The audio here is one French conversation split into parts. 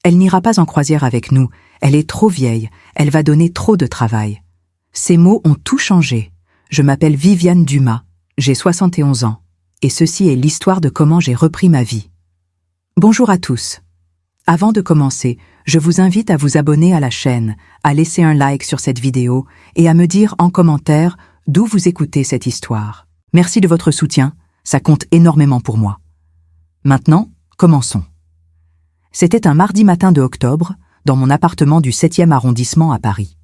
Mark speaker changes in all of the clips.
Speaker 1: Elle n'ira pas en croisière avec nous, elle est trop vieille, elle va donner trop de travail. » Ces mots ont tout changé. Je m'appelle Viviane Dumas, j'ai 71 ans, et ceci est l'histoire de comment j'ai repris ma vie. Bonjour à tous. Avant de commencer, je vous invite à vous abonner à la chaîne, à laisser un like sur cette vidéo et à me dire en commentaire d'où vous écoutez cette histoire. Merci de votre soutien, ça compte énormément pour moi. Maintenant, commençons. C'était un mardi matin de octobre, dans mon appartement du 7e arrondissement à Paris.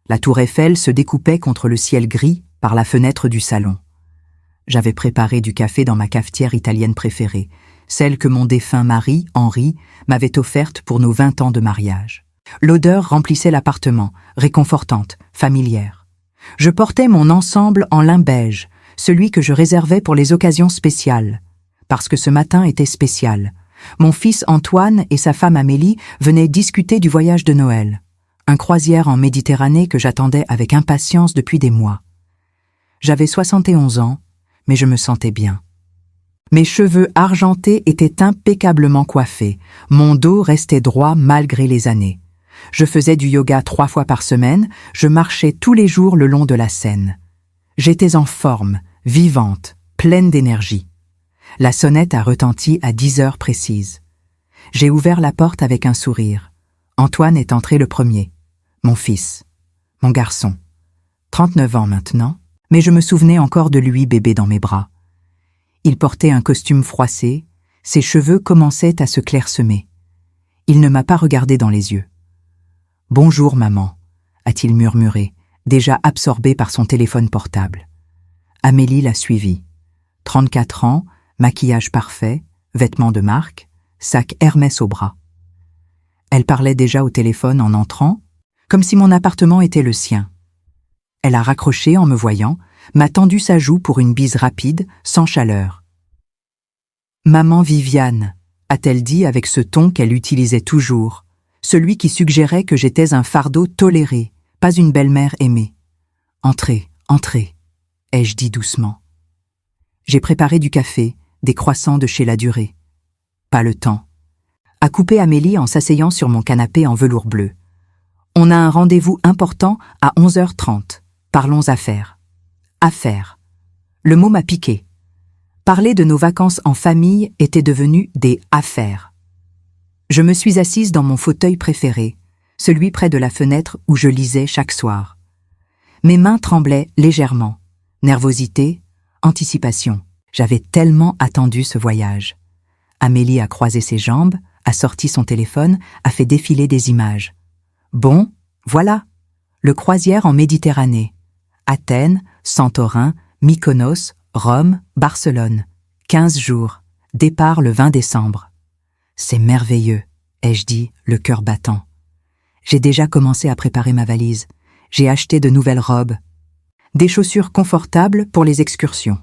Speaker 1: La tour Eiffel se découpait contre le ciel gris par la fenêtre du salon. J'avais préparé du café dans ma cafetière italienne préférée, celle que mon défunt mari, Henri, m'avait offerte pour nos 20 ans de mariage. L'odeur remplissait l'appartement, réconfortante, familière. Je portais mon ensemble en lin beige, celui que je réservais pour les occasions spéciales. Parce que ce matin était spécial. Mon fils Antoine et sa femme Amélie venaient discuter du voyage de Noël, un croisière en Méditerranée que j'attendais avec impatience depuis des mois. J'avais 71 ans, mais je me sentais bien. Mes cheveux argentés étaient impeccablement coiffés, mon dos restait droit malgré les années. Je faisais du yoga 3 fois par semaine, je marchais tous les jours le long de la Seine. J'étais en forme, vivante, pleine d'énergie. La sonnette a retenti à 10 heures précises. J'ai ouvert la porte avec un sourire. Antoine est entré le premier. Mon fils. Mon garçon. 39 ans maintenant, mais je me souvenais encore de lui bébé dans mes bras. Il portait un costume froissé, ses cheveux commençaient à se clairsemer. Il ne m'a pas regardé dans les yeux. « Bonjour, maman », a-t-il murmuré, déjà absorbé par son téléphone portable. Amélie l'a suivi. 34 ans, maquillage parfait, vêtements de marque, sac Hermès au bras. Elle parlait déjà au téléphone en entrant, comme si mon appartement était le sien. Elle a raccroché en me voyant, m'a tendu sa joue pour une bise rapide, sans chaleur. « Maman Viviane », a-t-elle dit avec ce ton qu'elle utilisait toujours, celui qui suggérait que j'étais un fardeau toléré, pas une belle-mère aimée. « Entrez, entrez », ai-je dit doucement. J'ai préparé du café, des croissants de chez La Durée. Pas le temps. A coupé Amélie en s'asseyant sur mon canapé en velours bleu. On a un rendez-vous important à 11h30. Parlons affaires. Affaires. Le mot m'a piqué. Parler de nos vacances en famille était devenu des affaires. Je me suis assise dans mon fauteuil préféré, celui près de la fenêtre où je lisais chaque soir. Mes mains tremblaient légèrement. Nervosité, anticipation. J'avais tellement attendu ce voyage. Amélie a croisé ses jambes, a sorti son téléphone, a fait défiler des images. Bon, voilà, le croisière en Méditerranée. Athènes, Santorin, Mykonos, Rome, Barcelone. 15 jours. Départ le 20 décembre. C'est merveilleux, ai-je dit, le cœur battant. J'ai déjà commencé à préparer ma valise. J'ai acheté de nouvelles robes. Des chaussures confortables pour les excursions.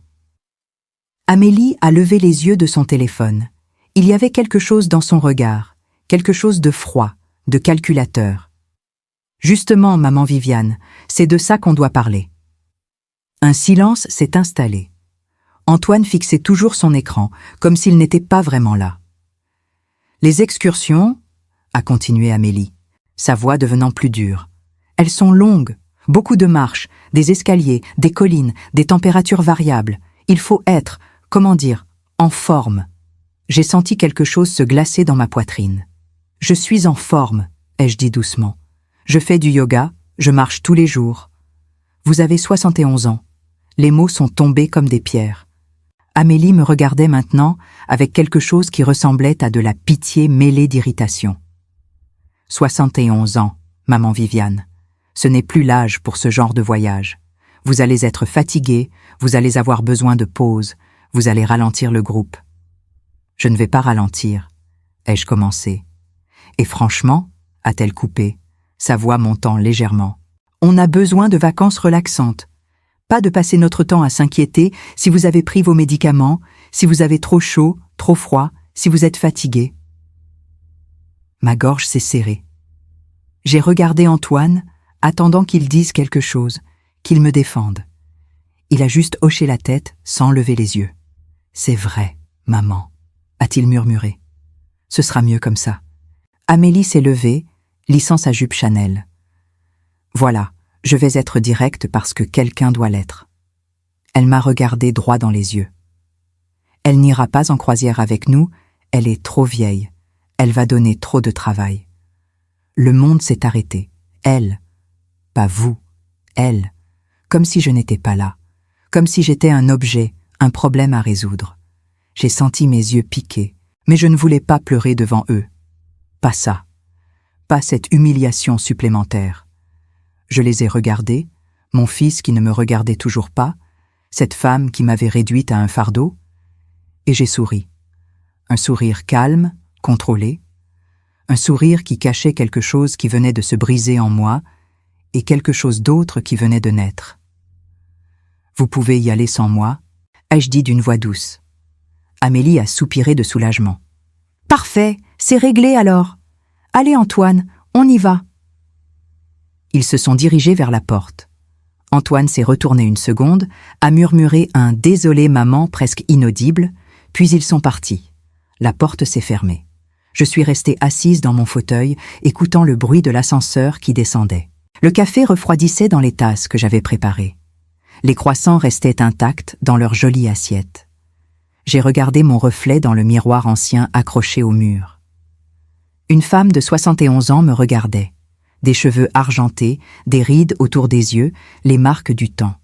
Speaker 1: Amélie a levé les yeux de son téléphone. Il y avait quelque chose dans son regard, quelque chose de froid, de calculateur. Justement, maman Viviane, c'est de ça qu'on doit parler. Un silence s'est installé. Antoine fixait toujours son écran, comme s'il n'était pas vraiment là. Les excursions, a continué Amélie, sa voix devenant plus dure. Elles sont longues, beaucoup de marches, des escaliers, des collines, des températures variables. Il faut être, comment dire, en forme. J'ai senti quelque chose se glacer dans ma poitrine. Je suis en forme, ai-je dit doucement. Je fais du yoga, je marche tous les jours. Vous avez 71 ans. Les mots sont tombés comme des pierres. Amélie me regardait maintenant avec quelque chose qui ressemblait à de la pitié mêlée d'irritation. 71 ans, maman Viviane. Ce n'est plus l'âge pour ce genre de voyage. Vous allez être fatiguée, vous allez avoir besoin de pause, vous allez ralentir le groupe. Je ne vais pas ralentir, ai-je commencé. Et franchement, a-t-elle coupé, sa voix montant légèrement, on a besoin de vacances relaxantes. Pas de passer notre temps à s'inquiéter si vous avez pris vos médicaments, si vous avez trop chaud, trop froid, si vous êtes fatigué. Ma gorge s'est serrée. J'ai regardé Antoine, attendant qu'il dise quelque chose, qu'il me défende. Il a juste hoché la tête sans lever les yeux. « C'est vrai, maman », a-t-il murmuré. « Ce sera mieux comme ça. » Amélie s'est levée, lissant sa jupe Chanel. Voilà, je vais être directe parce que quelqu'un doit l'être. Elle m'a regardé droit dans les yeux. Elle n'ira pas en croisière avec nous, elle est trop vieille. Elle va donner trop de travail. Le monde s'est arrêté. Elle, pas vous, elle, comme si je n'étais pas là, comme si j'étais un objet, un problème à résoudre. J'ai senti mes yeux piquer, mais je ne voulais pas pleurer devant eux. Pas ça, pas cette humiliation supplémentaire. Je les ai regardés, mon fils qui ne me regardait toujours pas, cette femme qui m'avait réduite à un fardeau, et j'ai souri. Un sourire calme, contrôlé, un sourire qui cachait quelque chose qui venait de se briser en moi et quelque chose d'autre qui venait de naître. « Vous pouvez y aller sans moi » ai-je dit d'une voix douce. Amélie a soupiré de soulagement. « Parfait, c'est réglé alors. Allez Antoine, on y va. » Ils se sont dirigés vers la porte. Antoine s'est retourné une seconde, a murmuré un « désolé maman » presque inaudible, puis ils sont partis. La porte s'est fermée. Je suis restée assise dans mon fauteuil, écoutant le bruit de l'ascenseur qui descendait. Le café refroidissait dans les tasses que j'avais préparées. Les croissants restaient intacts dans leur jolie assiette. J'ai regardé mon reflet dans le miroir ancien accroché au mur. Une femme de 71 ans me regardait. Des cheveux argentés, des rides autour des yeux, les marques du temps.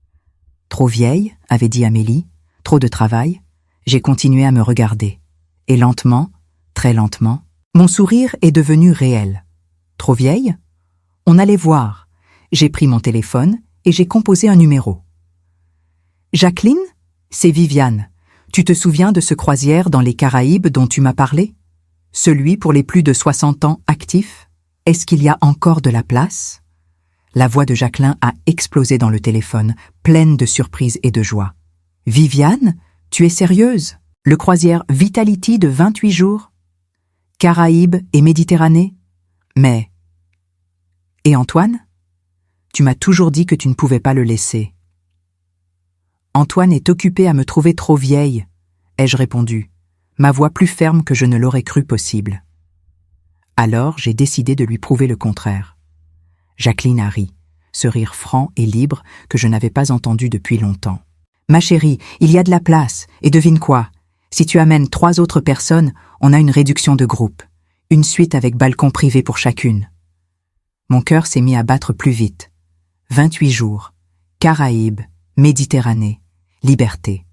Speaker 1: « Trop vieille » avait dit Amélie, « trop de travail ?» J'ai continué à me regarder. Et lentement, très lentement, mon sourire est devenu réel. Trop vieille ? On allait voir. J'ai pris mon téléphone et j'ai composé un numéro. Jacqueline, c'est Viviane. Tu te souviens de ce croisière dans les Caraïbes dont tu m'as parlé? Celui pour les plus de 60 ans actifs? Est-ce qu'il y a encore de la place? La voix de Jacqueline a explosé dans le téléphone, pleine de surprise et de joie. Viviane, tu es sérieuse? Le croisière Vitality de 28 jours? Caraïbes et Méditerranée? Mais... Et Antoine? Tu m'as toujours dit que tu ne pouvais pas le laisser. Antoine est occupé à me trouver trop vieille, ai-je répondu, ma voix plus ferme que je ne l'aurais cru possible. Alors j'ai décidé de lui prouver le contraire. Jacqueline a ri, ce rire franc et libre que je n'avais pas entendu depuis longtemps. Ma chérie, il y a de la place, et devine quoi? Si tu amènes 3 autres personnes, on a une réduction de groupe, une suite avec balcon privé pour chacune. Mon cœur s'est mis à battre plus vite. 28 jours, Caraïbes, Méditerranée, liberté.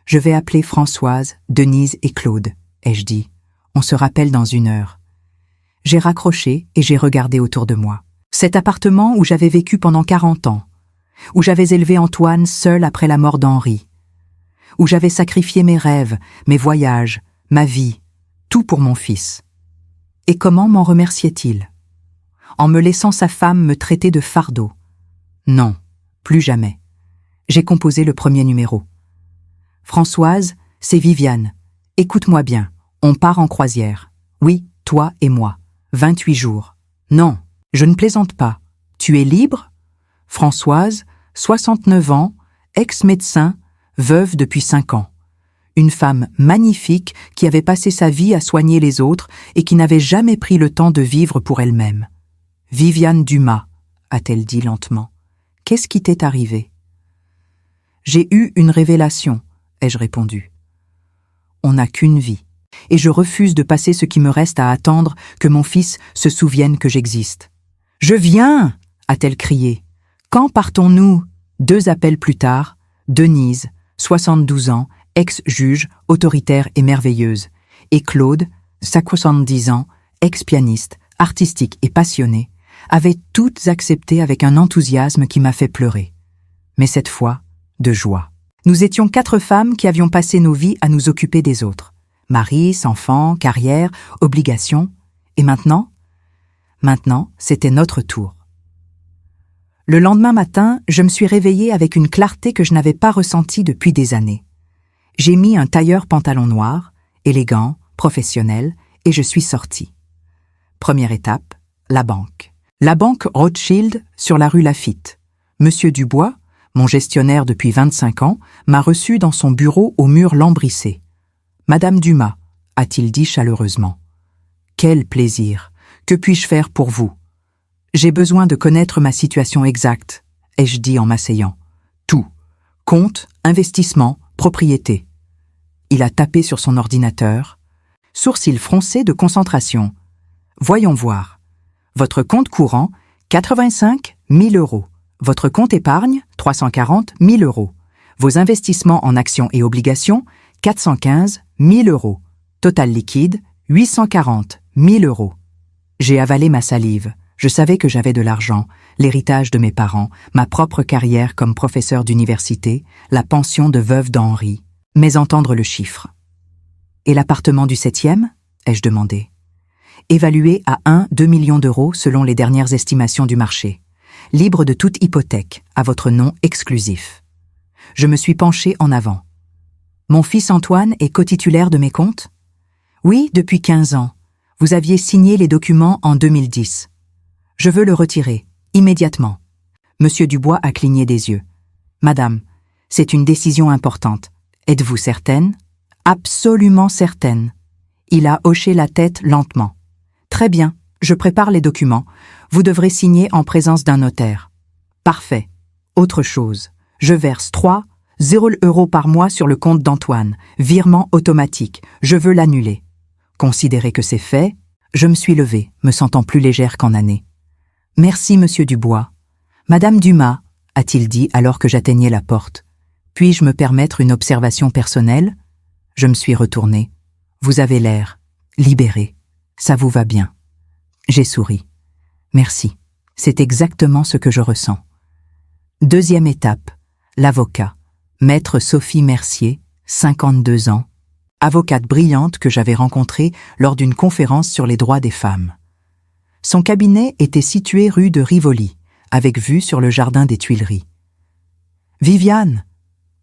Speaker 1: Je vais appeler Françoise, Denise et Claude, ai-je dit. On se rappelle dans 1 heure. J'ai raccroché et j'ai regardé autour de moi. Cet appartement où j'avais vécu pendant 40 ans, où j'avais élevé Antoine seul après la mort d'Henri, où j'avais sacrifié mes rêves, mes voyages, ma vie, tout pour mon fils. Et comment m'en remerciait-il? En me laissant sa femme me traiter de fardeau. Non, plus jamais. J'ai composé le premier numéro. Françoise, c'est Viviane. Écoute-moi bien, on part en croisière. Oui, toi et moi. 28 jours. Non, je ne plaisante pas. Tu es libre? Françoise, 69 ans, ex-médecin, veuve depuis 5 ans. Une femme magnifique qui avait passé sa vie à soigner les autres et qui n'avait jamais pris le temps de vivre pour elle-même. Viviane Dumas, a-t-elle dit lentement. Qu'est-ce qui t'est arrivé? J'ai eu une révélation, ai-je répondu. On n'a qu'une vie, et je refuse de passer ce qui me reste à attendre que mon fils se souvienne que j'existe. Je viens, a-t-elle crié. Quand partons-nous? 2 appels plus tard, Denise, 72 ans, ex-juge, autoritaire et merveilleuse, et Claude, 70 ans, ex-pianiste, artistique et passionné, avaient toutes accepté avec un enthousiasme qui m'a fait pleurer. Mais cette fois, de joie. Nous étions 4 femmes qui avions passé nos vies à nous occuper des autres. Mari, enfants, carrière, obligations. Et maintenant? Maintenant, c'était notre tour. Le lendemain matin, je me suis réveillée avec une clarté que je n'avais pas ressentie depuis des années. J'ai mis un tailleur pantalon noir, élégant, professionnel, et je suis sortie. Première étape, la banque. La banque Rothschild sur la rue Laffitte. Monsieur Dubois, mon gestionnaire depuis 25 ans, m'a reçu dans son bureau au mur lambrissé. « Madame Dumas », a-t-il dit chaleureusement. « Quel plaisir! Que puis-je faire pour vous? J'ai besoin de connaître ma situation exacte, ai-je dit en m'asseyant. Tout. Compte, investissement, propriété. Il a tapé sur son ordinateur. Sourcils froncés de concentration. Voyons voir. Votre compte courant, 85 000 euros. Votre compte épargne, 340 000 euros. Vos investissements en actions et obligations, 415 000 euros. Total liquide, 840 000 euros. J'ai avalé ma salive. Je savais que j'avais de l'argent, l'héritage de mes parents, ma propre carrière comme professeur d'université, la pension de veuve d'Henri. Mais entendre le chiffre. Et l'appartement du 7e? Ai-je demandé. Évalué à 1-2 millions d'euros selon les dernières estimations du marché. Libre de toute hypothèque, à votre nom exclusif. Je me suis penché en avant. Mon fils Antoine est cotitulaire de mes comptes? Oui, depuis 15 ans. Vous aviez signé les documents en 2010. Je veux le retirer, immédiatement. Monsieur Dubois a cligné des yeux. Madame, c'est une décision importante. Êtes-vous certaine? Absolument certaine. Il a hoché la tête lentement. Très bien, je prépare les documents. Vous devrez signer en présence d'un notaire. Parfait. Autre chose, je verse 0 euros par mois sur le compte d'Antoine. Virement automatique. Je veux l'annuler. Considérez que c'est fait, je me suis levée, me sentant plus légère qu'en année. Merci, monsieur Dubois. Madame Dumas, a-t-il dit alors que j'atteignais la porte. Puis-je me permettre une observation personnelle? Je me suis retournée. Vous avez l'air libéré. Ça vous va bien. J'ai souri. Merci. C'est exactement ce que je ressens. Deuxième étape. L'avocat. Maître Sophie Mercier, 52 ans. Avocate brillante que j'avais rencontrée lors d'une conférence sur les droits des femmes. Son cabinet était situé rue de Rivoli, avec vue sur le jardin des Tuileries. « Viviane !»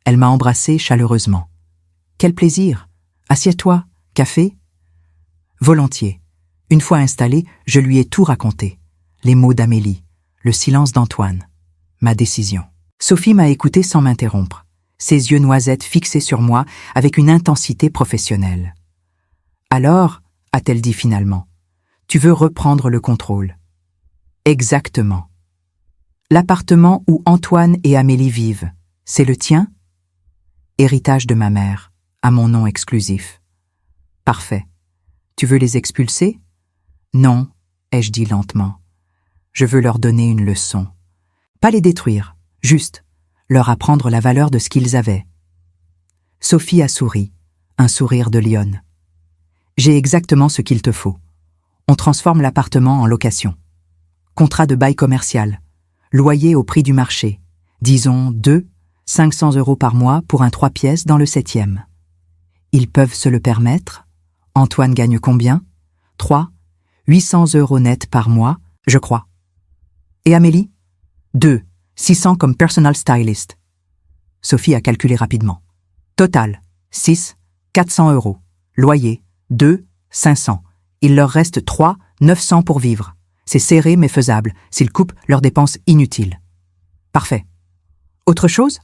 Speaker 1: Elle m'a embrassée chaleureusement. « Quel plaisir! Assieds-toi, café ?» Volontiers. Une fois installée, je lui ai tout raconté. Les mots d'Amélie, le silence d'Antoine, ma décision. Sophie m'a écouté sans m'interrompre, ses yeux noisettes fixés sur moi avec une intensité professionnelle. « Alors, a-t-elle dit finalement, tu veux reprendre le contrôle. » Exactement. L'appartement où Antoine et Amélie vivent, c'est le tien? Héritage de ma mère, à mon nom exclusif. Parfait. Tu veux les expulser? Non, ai-je dit lentement. Je veux leur donner une leçon. Pas les détruire, juste leur apprendre la valeur de ce qu'ils avaient. Sophie a souri, un sourire de lionne. J'ai exactement ce qu'il te faut. On transforme l'appartement en location. Contrat de bail commercial. Loyer au prix du marché. Disons 500 euros par mois pour un 3 pièces dans le 7e. Ils peuvent se le permettre? Antoine gagne combien? 800 euros net par mois, je crois. Et Amélie? 600 comme personal stylist. Sophie a calculé rapidement. Total, 400 euros. Loyer, 500. Il leur reste 900 pour vivre. C'est serré mais faisable, s'ils coupent leurs dépenses inutiles. Parfait. Autre chose?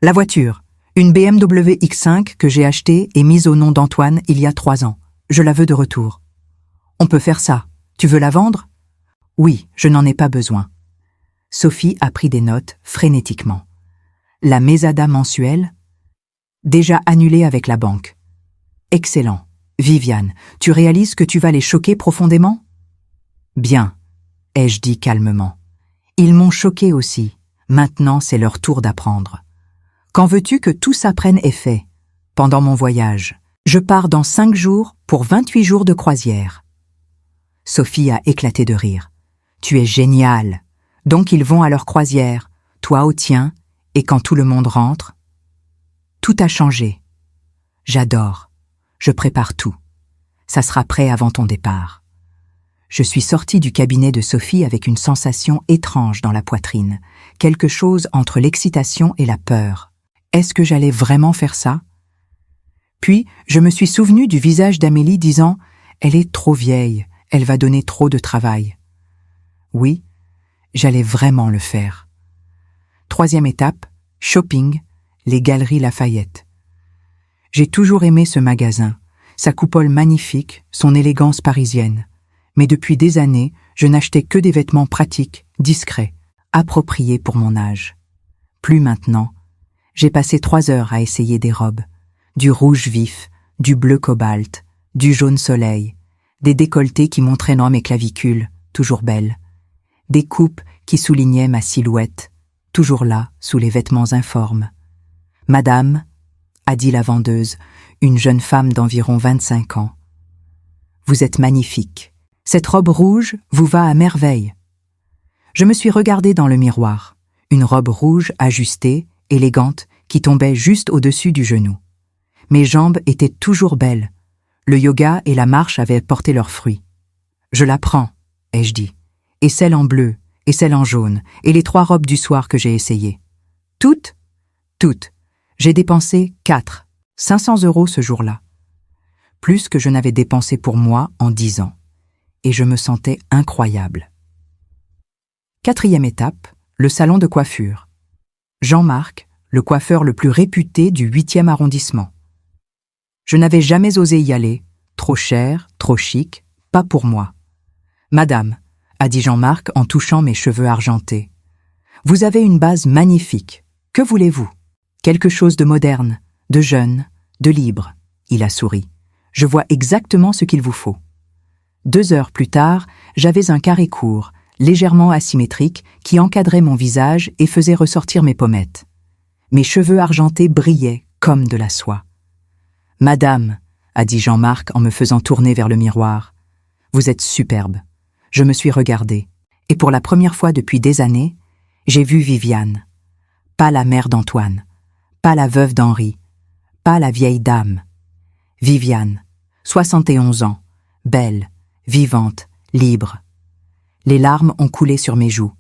Speaker 1: La voiture. Une BMW X5 que j'ai achetée et mise au nom d'Antoine il y a 3 ans. Je la veux de retour. On peut faire ça. Tu veux la vendre? Oui, je n'en ai pas besoin. Sophie a pris des notes frénétiquement. La mesada mensuelle? Déjà annulée avec la banque. Excellent. Viviane, tu réalises que tu vas les choquer profondément? Bien, ai-je dit calmement. Ils m'ont choqué aussi. Maintenant, c'est leur tour d'apprendre. Quand veux-tu que tout ça prenne effet? Pendant mon voyage. Je pars dans 5 jours pour 28 jours de croisière. Sophie a éclaté de rire. Tu es génial. Donc ils vont à leur croisière, toi au tien, et quand tout le monde rentre? Tout a changé. J'adore. Je prépare tout. Ça sera prêt avant ton départ. Je suis sortie du cabinet de Sophie avec une sensation étrange dans la poitrine, quelque chose entre l'excitation et la peur. Est-ce que j'allais vraiment faire ça? Puis, je me suis souvenue du visage d'Amélie disant « Elle est trop vieille, elle va donner trop de travail. » Oui, j'allais vraiment le faire. Troisième étape, shopping, les Galeries Lafayette. J'ai toujours aimé ce magasin. sa coupole magnifique, son élégance parisienne. Mais depuis des années, je n'achetais que des vêtements pratiques, discrets, appropriés pour mon âge. Plus maintenant. J'ai passé 3 heures à essayer des robes. Du rouge vif, du bleu cobalt, du jaune soleil, des décolletés qui montraient mes clavicules, toujours belles, des coupes qui soulignaient ma silhouette, toujours là, sous les vêtements informes. « Madame », a dit la vendeuse, une jeune femme d'environ 25 ans. « Vous êtes magnifique. Cette robe rouge vous va à merveille. » Je me suis regardée dans le miroir, une robe rouge ajustée, élégante, qui tombait juste au-dessus du genou. Mes jambes étaient toujours belles. Le yoga et la marche avaient porté leurs fruits. « Je la prends », ai-je dit, « et celle en bleu, et celle en jaune, et les 3 robes du soir que j'ai essayées. »« Toutes ?»« Toutes. J'ai dépensé 500 € ce jour-là. Plus que je n'avais dépensé pour moi en 10 ans. Et je me sentais incroyable. 4e étape, le salon de coiffure. Jean-Marc, le coiffeur le plus réputé du 8e arrondissement. Je n'avais jamais osé y aller, trop cher, trop chic, pas pour moi. « Madame », a dit Jean-Marc en touchant mes cheveux argentés, « vous avez une base magnifique. Que voulez-vous ? Quelque chose de moderne, de jeune, de libre. » Il a souri. « Je vois exactement ce qu'il vous faut. » 2 heures plus tard, j'avais un carré court, légèrement asymétrique, qui encadrait mon visage et faisait ressortir mes pommettes. Mes cheveux argentés brillaient comme de la soie. « Madame », a dit Jean-Marc en me faisant tourner vers le miroir, « vous êtes superbe. » Je me suis regardée, et pour la première fois depuis des années, j'ai vu Viviane. Pas la mère d'Antoine, pas la veuve d'Henri, pas la vieille dame. Viviane, 71 ans, belle, vivante, libre. Les larmes ont coulé sur mes joues.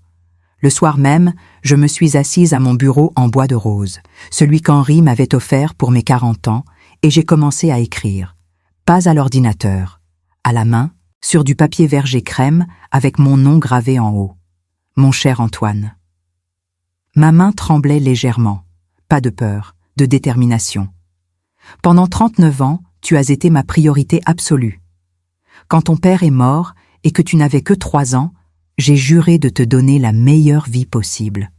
Speaker 1: Le soir même, je me suis assise à mon bureau en bois de rose, celui qu'Henri m'avait offert pour mes 40 ans, et j'ai commencé à écrire. Pas à l'ordinateur, à la main, sur du papier verger crème avec mon nom gravé en haut. Mon cher Antoine. Ma main tremblait légèrement. Pas de peur, de détermination. Pendant 39 ans, tu as été ma priorité absolue. Quand ton père est mort et que tu n'avais que 3 ans, j'ai juré de te donner la meilleure vie possible.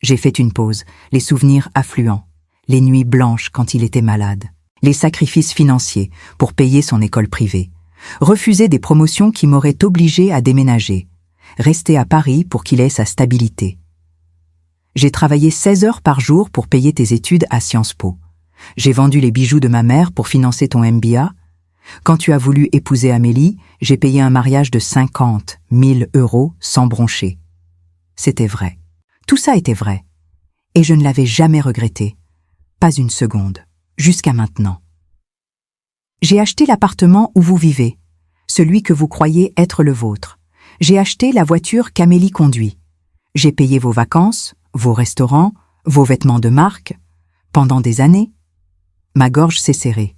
Speaker 1: J'ai fait une pause, les souvenirs affluents, les nuits blanches quand il était malade, les sacrifices financiers pour payer son école privée, refuser des promotions qui m'auraient obligé à déménager, rester à Paris pour qu'il ait sa stabilité. J'ai travaillé 16 heures par jour pour payer tes études à Sciences Po. J'ai vendu les bijoux de ma mère pour financer ton MBA. Quand tu as voulu épouser Amélie, j'ai payé un mariage de 50 000 € sans broncher. C'était vrai. Tout ça était vrai. Et je ne l'avais jamais regretté. Pas une seconde. Jusqu'à maintenant. J'ai acheté l'appartement où vous vivez, celui que vous croyez être le vôtre. J'ai acheté la voiture qu'Amélie conduit. J'ai payé vos vacances, vos restaurants, vos vêtements de marque. Pendant des années, ma gorge s'est serrée.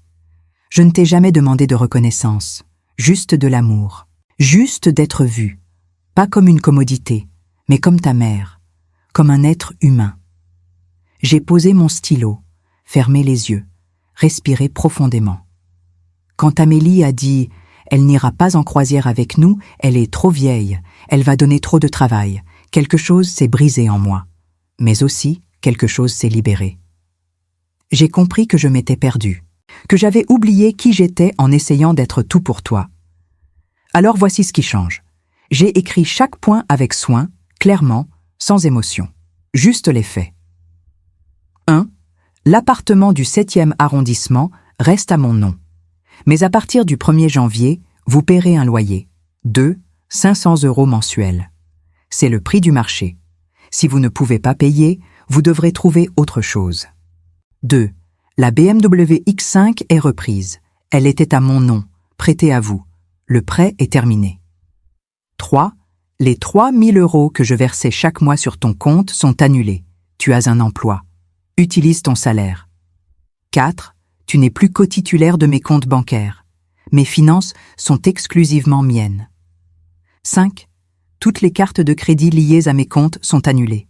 Speaker 1: Je ne t'ai jamais demandé de reconnaissance, juste de l'amour, juste d'être vue, pas comme une commodité, mais comme ta mère, comme un être humain. J'ai posé mon stylo, fermé les yeux, respiré profondément. Quand Amélie a dit « Elle n'ira pas en croisière avec nous, elle est trop vieille, elle va donner trop de travail », quelque chose s'est brisé en moi, mais aussi quelque chose s'est libéré. J'ai compris que je m'étais perdue, que j'avais oublié qui j'étais en essayant d'être tout pour toi. Alors voici ce qui change. J'ai écrit chaque point avec soin, clairement, sans émotion. Juste les faits. 1. L'appartement du 7e arrondissement reste à mon nom. Mais à partir du 1er janvier, vous paierez un loyer. 2. 500 € mensuels. C'est le prix du marché. Si vous ne pouvez pas payer, vous devrez trouver autre chose. 2. La BMW X5 est reprise. Elle était à mon nom, prêtée à vous. Le prêt est terminé. 3. Les 3 000 € que je versais chaque mois sur ton compte sont annulés. Tu as un emploi. Utilise ton salaire. 4. Tu n'es plus co-titulaire de mes comptes bancaires. Mes finances sont exclusivement miennes. 5. Toutes les cartes de crédit liées à mes comptes sont annulées.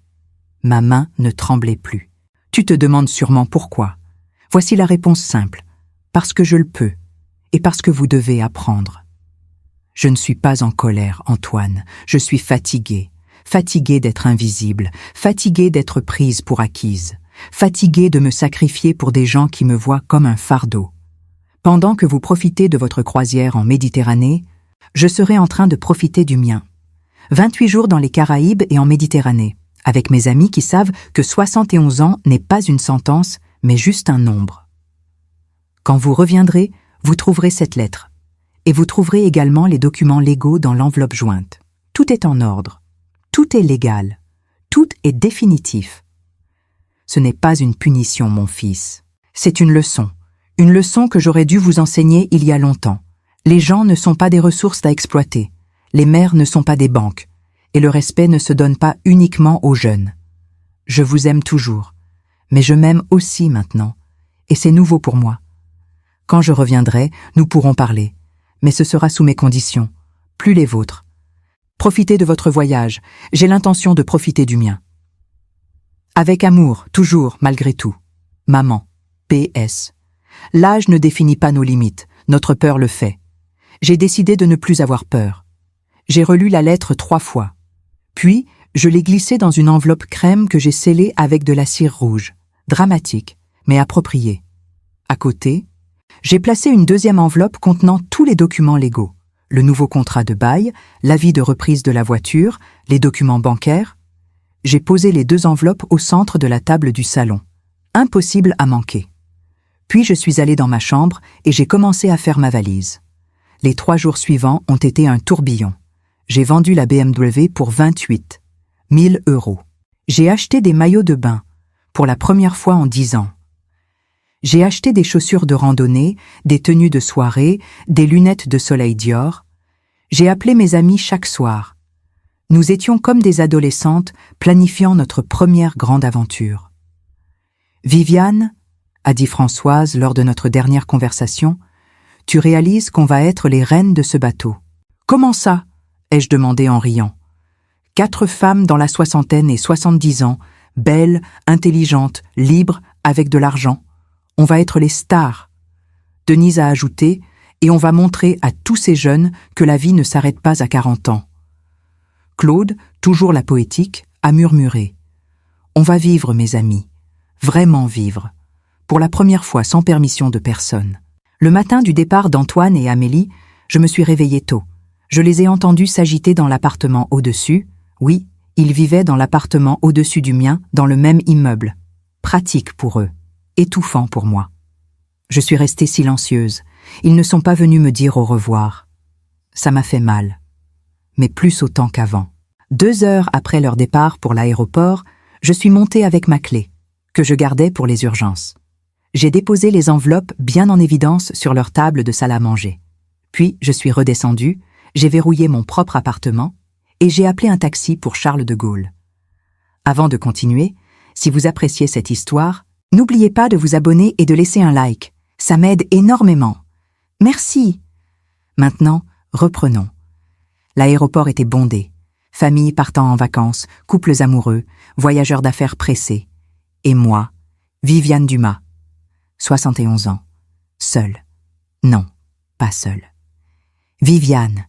Speaker 1: Ma main ne tremblait plus. Tu te demandes sûrement pourquoi. Voici la réponse simple. Parce que je le peux. et parce que vous devez apprendre. Je ne suis pas en colère, Antoine, je suis fatiguée. Fatiguée d'être invisible, fatiguée d'être prise pour acquise, fatiguée de me sacrifier pour des gens qui me voient comme un fardeau. Pendant que vous profitez de votre croisière en Méditerranée, je serai en train de profiter du mien. 28 jours dans les Caraïbes et en Méditerranée, avec mes amis qui savent que 71 ans n'est pas une sentence, mais juste un nombre. Quand vous reviendrez, vous trouverez cette lettre. Et vous trouverez également les documents légaux dans l'enveloppe jointe. Tout est en ordre. Tout est légal. Tout est définitif. Ce n'est pas une punition, mon fils. C'est une leçon que j'aurais dû vous enseigner il y a longtemps. Les gens ne sont pas des ressources à exploiter. Les mères ne sont pas des banques. Et le respect ne se donne pas uniquement aux jeunes. Je vous aime toujours. Mais je m'aime aussi maintenant. Et c'est nouveau pour moi. Quand je reviendrai, nous pourrons parler. Mais ce sera sous mes conditions, plus les vôtres. Profitez de votre voyage, j'ai l'intention de profiter du mien. Avec amour, toujours, malgré tout. Maman, PS. L'âge ne définit pas nos limites, notre peur le fait. J'ai décidé de ne plus avoir peur. J'ai relu la lettre 3 fois. Puis, je l'ai glissée dans une enveloppe crème que j'ai scellée avec de la cire rouge. Dramatique, mais appropriée. À côté, j'ai placé une deuxième enveloppe contenant tous les documents légaux. Le nouveau contrat de bail, l'avis de reprise de la voiture, les documents bancaires. J'ai posé les 2 enveloppes au centre de la table du salon. Impossible à manquer. Puis je suis allée dans ma chambre et j'ai commencé à faire ma valise. Les 3 jours suivants ont été un tourbillon. J'ai vendu la BMW pour 28 000 €. J'ai acheté des maillots de bain, pour la première fois en 10 ans. J'ai acheté des chaussures de randonnée, des tenues de soirée, des lunettes de soleil Dior. J'ai appelé mes amis chaque soir. Nous étions comme des adolescentes planifiant notre première grande aventure. « Viviane, » a dit Françoise lors de notre dernière conversation, « tu réalises qu'on va être les reines de ce bateau. »« Comment ça ?» ai-je demandé en riant. 4 femmes dans la soixantaine et 70 ans, belles, intelligentes, libres, avec de l'argent. On va être les stars. Denise a ajouté, et on va montrer à tous ces jeunes que la vie ne s'arrête pas à 40 ans. Claude, toujours la poétique, a murmuré. On va vivre, mes amis. Vraiment vivre. Pour la première fois sans permission de personne. Le matin du départ d'Antoine et Amélie, je me suis réveillée tôt. Je les ai entendus s'agiter dans l'appartement au-dessus. Oui, ils vivaient dans l'appartement au-dessus du mien, dans le même immeuble. Pratique pour eux. Étouffant pour moi. Je suis restée silencieuse. Ils ne sont pas venus me dire au revoir. Ça m'a fait mal. Mais plus autant qu'avant. 2 heures après leur départ pour l'aéroport, je suis montée avec ma clé, que je gardais pour les urgences. J'ai déposé les enveloppes bien en évidence sur leur table de salle à manger. Puis je suis redescendue, j'ai verrouillé mon propre appartement et j'ai appelé un taxi pour Charles de Gaulle. Avant de continuer, si vous appréciez cette histoire, n'oubliez pas de vous abonner et de laisser un like. Ça m'aide énormément. Merci. Maintenant, reprenons. L'aéroport était bondé. Familles partant en vacances, couples amoureux, voyageurs d'affaires pressés. Et moi, Viviane Dumas, 71 ans, seule. Non, pas seule. Viviane.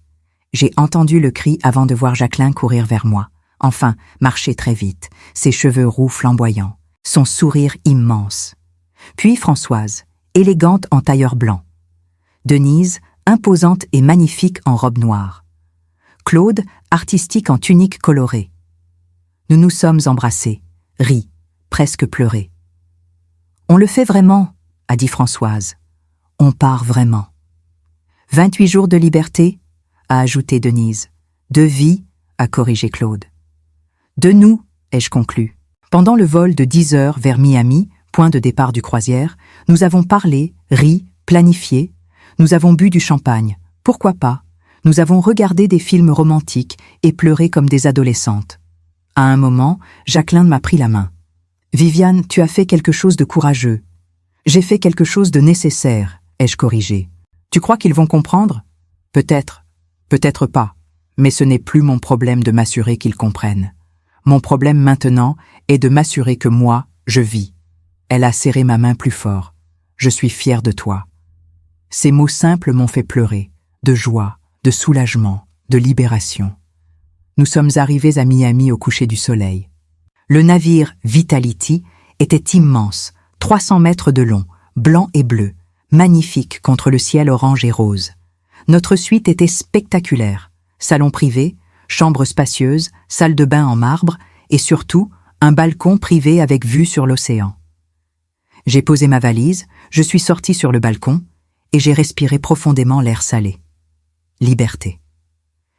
Speaker 1: J'ai entendu le cri avant de voir Jacqueline courir vers moi. Enfin, marcher très vite, ses cheveux roux flamboyants, son sourire immense. Puis Françoise, élégante en tailleur blanc. Denise, imposante et magnifique en robe noire. Claude, artistique en tunique colorée. Nous nous sommes embrassés, ris, presque pleurés. « On le fait vraiment », a dit Françoise. « On part vraiment. » 28 jours de liberté, a ajouté Denise. De vie, a corrigé Claude. De nous, ai-je conclu. Pendant le vol de 10 heures vers Miami, point de départ du croisière, nous avons parlé, ri, planifié. Nous avons bu du champagne. Pourquoi pas? Nous avons regardé des films romantiques et pleuré comme des adolescentes. À un moment, Jacqueline m'a pris la main. « Viviane, tu as fait quelque chose de courageux. »« J'ai fait quelque chose de nécessaire, ai-je corrigé. »« Tu crois qu'ils vont comprendre ? » ?»« Peut-être, peut-être pas. Mais ce n'est plus mon problème de m'assurer qu'ils comprennent. Mon problème maintenant est de m'assurer que moi, je vis. » Elle a serré ma main plus fort. « Je suis fière de toi. » Ces mots simples m'ont fait pleurer, de joie, de soulagement, de libération. Nous sommes arrivés à Miami au coucher du soleil. Le navire Vitality était immense, 300 mètres de long, blanc et bleu, magnifique contre le ciel orange et rose. Notre suite était spectaculaire. Salon privé, chambre spacieuse, salle de bain en marbre et surtout un balcon privé avec vue sur l'océan. J'ai posé ma valise, je suis sorti sur le balcon et j'ai respiré profondément l'air salé. Liberté.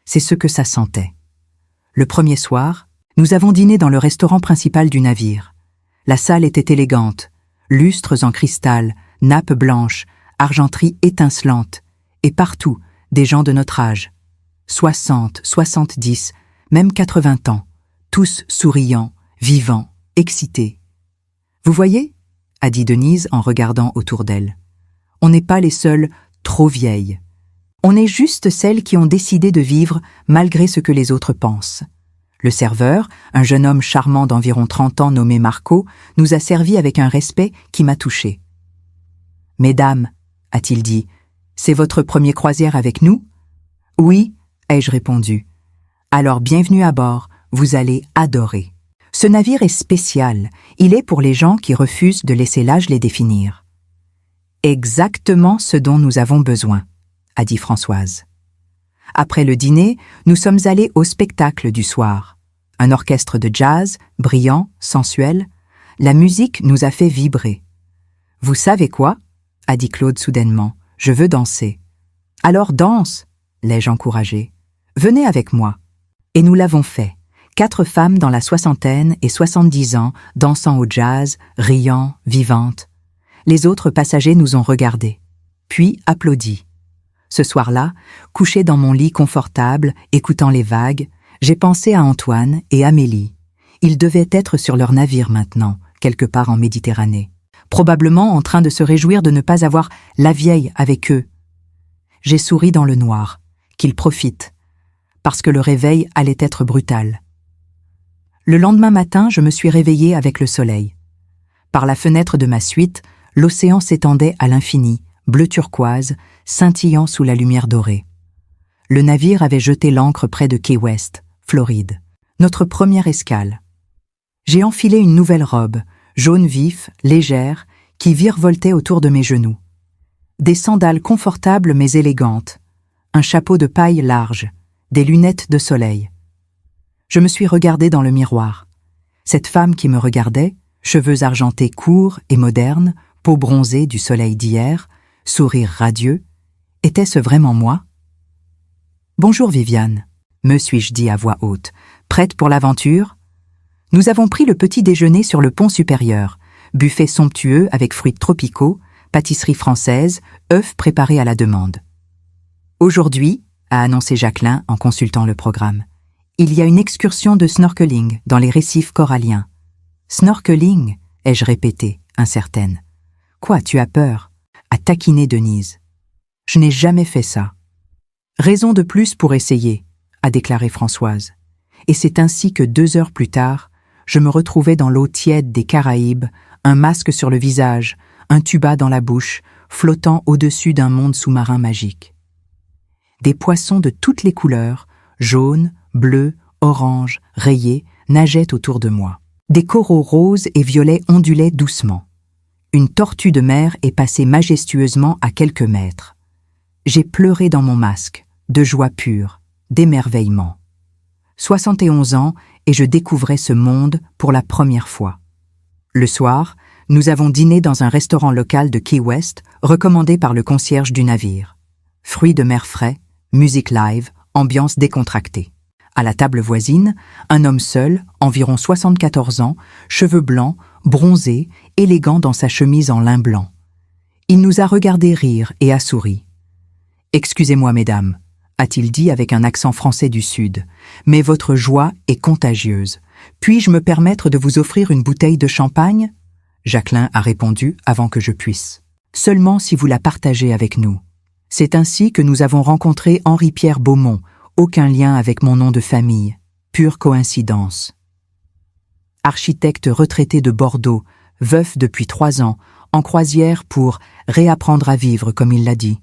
Speaker 1: C'est ce que ça sentait. Le premier soir, nous avons dîné dans le restaurant principal du navire. La salle était élégante, lustres en cristal, nappes blanches, argenterie étincelante, et partout, des gens de notre âge. 60, 70, même 80 ans, tous souriants, vivants, excités. « Vous voyez ?» a dit Denise en regardant autour d'elle. « On n'est pas les seules trop vieilles. On est juste celles qui ont décidé de vivre malgré ce que les autres pensent. » Le serveur, un jeune homme charmant d'environ 30 ans nommé Marco, nous a servi avec un respect qui m'a touchée. « Mesdames, » a-t-il dit, « c'est votre première croisière avec nous ?»« Oui, » ai-je répondu. « Alors bienvenue à bord, vous allez adorer. Ce navire est spécial, il est pour les gens qui refusent de laisser l'âge les définir. » « Exactement ce dont nous avons besoin, » a dit Françoise. Après le dîner, nous sommes allés au spectacle du soir. Un orchestre de jazz, brillant, sensuel. La musique nous a fait vibrer. « Vous savez quoi ?» a dit Claude soudainement. « Je veux danser. »« Alors danse !» l'ai-je encouragé. « Venez avec moi. » Et nous l'avons fait. 4 femmes dans la soixantaine et 70 ans, dansant au jazz, riant, vivantes. Les autres passagers nous ont regardés, puis applaudis. Ce soir-là, couché dans mon lit confortable, écoutant les vagues, j'ai pensé à Antoine et Amélie. Ils devaient être sur leur navire maintenant, quelque part en Méditerranée, probablement en train de se réjouir de ne pas avoir la vieille avec eux. J'ai souri dans le noir, qu'ils profitent, parce que le réveil allait être brutal. Le lendemain matin, je me suis réveillée avec le soleil. Par la fenêtre de ma suite, l'océan s'étendait à l'infini, bleu turquoise, scintillant sous la lumière dorée. Le navire avait jeté l'ancre près de Key West, Floride, notre première escale. J'ai enfilé une nouvelle robe, jaune vif, légère, qui virevoltait autour de mes genoux. Des sandales confortables mais élégantes, un chapeau de paille large, des lunettes de soleil. Je me suis regardée dans le miroir. Cette femme qui me regardait, cheveux argentés courts et modernes, peau bronzée du soleil d'hier, sourire radieux, était-ce vraiment moi? « Bonjour Viviane », me suis-je dit à voix haute, prête pour l'aventure? Nous avons pris le petit déjeuner sur le pont supérieur, buffet somptueux avec fruits tropicaux, pâtisserie française, œufs préparés à la demande. « Aujourd'hui, » a annoncé Jacqueline en consultant le programme, « il y a une excursion de snorkeling dans les récifs coralliens. »« Snorkeling » ai-je répété, incertaine. « Quoi, tu as peur ?» a taquiné Denise. « Je n'ai jamais fait ça. »« Raison de plus pour essayer, » a déclaré Françoise. Et c'est ainsi que 2 heures plus tard, je me retrouvais dans l'eau tiède des Caraïbes, un masque sur le visage, un tuba dans la bouche, flottant au-dessus d'un monde sous-marin magique. Des poissons de toutes les couleurs, jaunes, bleus, oranges, rayés, nageaient autour de moi. Des coraux roses et violets ondulaient doucement. Une tortue de mer est passée majestueusement à quelques mètres. J'ai pleuré dans mon masque, de joie pure, d'émerveillement. 71 ans et je découvrais ce monde pour la première fois. Le soir, nous avons dîné dans un restaurant local de Key West, recommandé par le concierge du navire. Fruits de mer frais, musique live, ambiance décontractée. À la table voisine, un homme seul, environ 74 ans, cheveux blancs, bronzé, élégant dans sa chemise en lin blanc. Il nous a regardé rire et a souri. « Excusez-moi, mesdames, » a-t-il dit avec un accent français du Sud, « mais votre joie est contagieuse. Puis-je me permettre de vous offrir une bouteille de champagne ?» Jacqueline a répondu avant que je puisse. « Seulement si vous la partagez avec nous. » C'est ainsi que nous avons rencontré Henri-Pierre Beaumont, aucun lien avec mon nom de famille, pure coïncidence. Architecte retraité de Bordeaux, veuf depuis 3 ans, en croisière pour réapprendre à vivre, comme il l'a dit.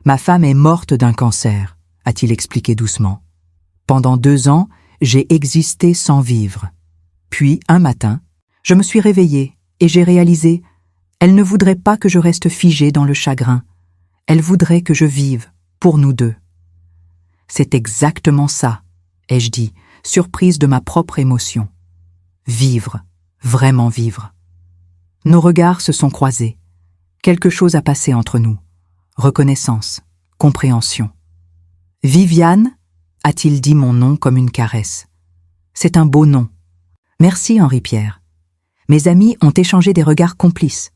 Speaker 1: Ma femme est morte d'un cancer, a-t-il expliqué doucement. Pendant 2 ans, j'ai existé sans vivre. Puis, un matin, je me suis réveillée et j'ai réalisé, elle ne voudrait pas que je reste figée dans le chagrin. Elle voudrait que je vive, pour nous deux. C'est exactement ça, ai-je dit, surprise de ma propre émotion. Vivre, vraiment vivre. Nos regards se sont croisés. Quelque chose a passé entre nous. Reconnaissance, compréhension. Viviane, a-t-il dit mon nom comme une caresse. C'est un beau nom. Merci Henri-Pierre. Mes amis ont échangé des regards complices.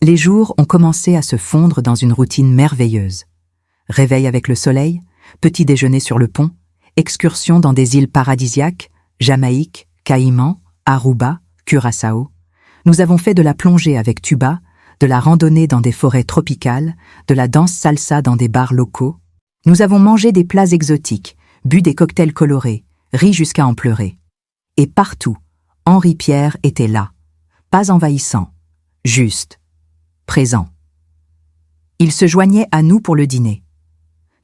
Speaker 1: Les jours ont commencé à se fondre dans une routine merveilleuse. Réveil avec le soleil, petit déjeuner sur le pont, excursion dans des îles paradisiaques, Jamaïque, Caïmans, Aruba, Curaçao. Nous avons fait de la plongée avec tuba, de la randonnée dans des forêts tropicales, de la danse salsa dans des bars locaux. Nous avons mangé des plats exotiques, bu des cocktails colorés, ri jusqu'à en pleurer. Et partout, Henri-Pierre était là, pas envahissant, juste, présent. Il se joignait à nous pour le dîner.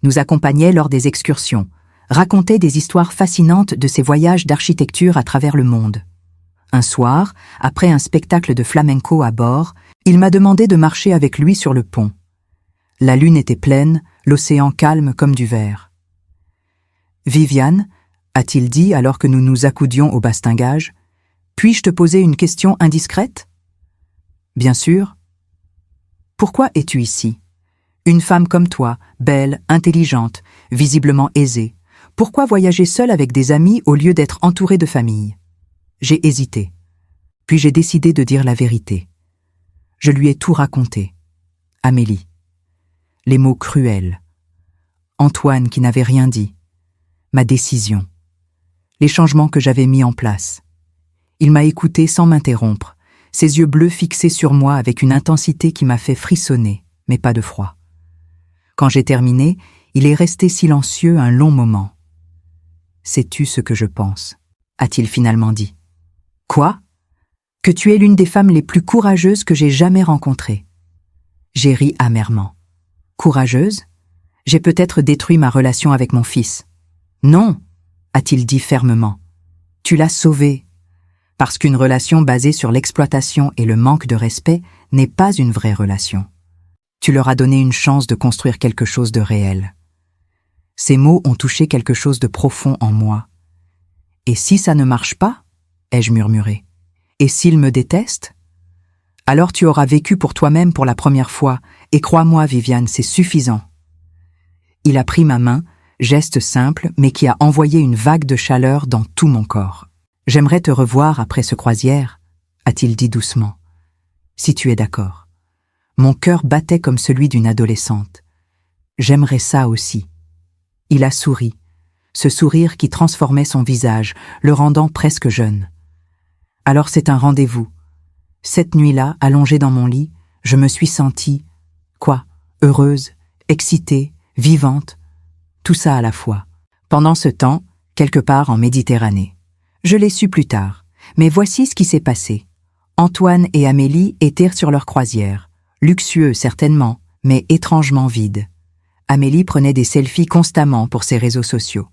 Speaker 1: Nous accompagnait lors des excursions, racontait des histoires fascinantes de ses voyages d'architecture à travers le monde. Un soir, après un spectacle de flamenco à bord, il m'a demandé de marcher avec lui sur le pont. La lune était pleine, l'océan calme comme du verre. « Viviane, a-t-il dit alors que nous nous accoudions au bastingage, puis-je te poser une question indiscrète ? » « Bien sûr. »« Pourquoi es-tu ici ? Une femme comme toi, belle, intelligente, visiblement aisée. Pourquoi voyager seule avec des amis au lieu d'être entourée de famille ? » J'ai hésité. Puis j'ai décidé de dire la vérité. Je lui ai tout raconté. Amélie. Les mots cruels. Antoine qui n'avait rien dit. Ma décision. Les changements que j'avais mis en place. Il m'a écouté sans m'interrompre, ses yeux bleus fixés sur moi avec une intensité qui m'a fait frissonner, mais pas de froid. Quand j'ai terminé, il est resté silencieux un long moment. « Sais-tu ce que je pense ?» a-t-il finalement dit. « Quoi ? Que tu es l'une des femmes les plus courageuses que j'ai jamais rencontrées. » J'ai ri amèrement. « Courageuse ? J'ai peut-être détruit ma relation avec mon fils. »« Non !» a-t-il dit fermement. « Tu l'as sauvé. Parce qu'une relation basée sur l'exploitation et le manque de respect n'est pas une vraie relation. Tu leur as donné une chance de construire quelque chose de réel. » Ces mots ont touché quelque chose de profond en moi. « Et si ça ne marche pas ?» ai-je murmuré. « Et s'ils me détestent ? Alors tu auras vécu pour toi-même pour la première fois, et crois-moi, Viviane, c'est suffisant. » Il a pris ma main, geste simple, mais qui a envoyé une vague de chaleur dans tout mon corps. « J'aimerais te revoir après ce croisière, » a-t-il dit doucement. « Si tu es d'accord. » Mon cœur battait comme celui d'une adolescente. « J'aimerais ça aussi. » Il a souri, ce sourire qui transformait son visage, le rendant presque jeune. Alors c'est un rendez-vous. Cette nuit-là, allongée dans mon lit, je me suis sentie, heureuse, excitée, vivante, tout ça à la fois. Pendant ce temps, quelque part en Méditerranée. Je l'ai su plus tard, mais voici ce qui s'est passé. Antoine et Amélie étaient sur leur croisière, luxueux certainement, mais étrangement vide. Amélie prenait des selfies constamment pour ses réseaux sociaux.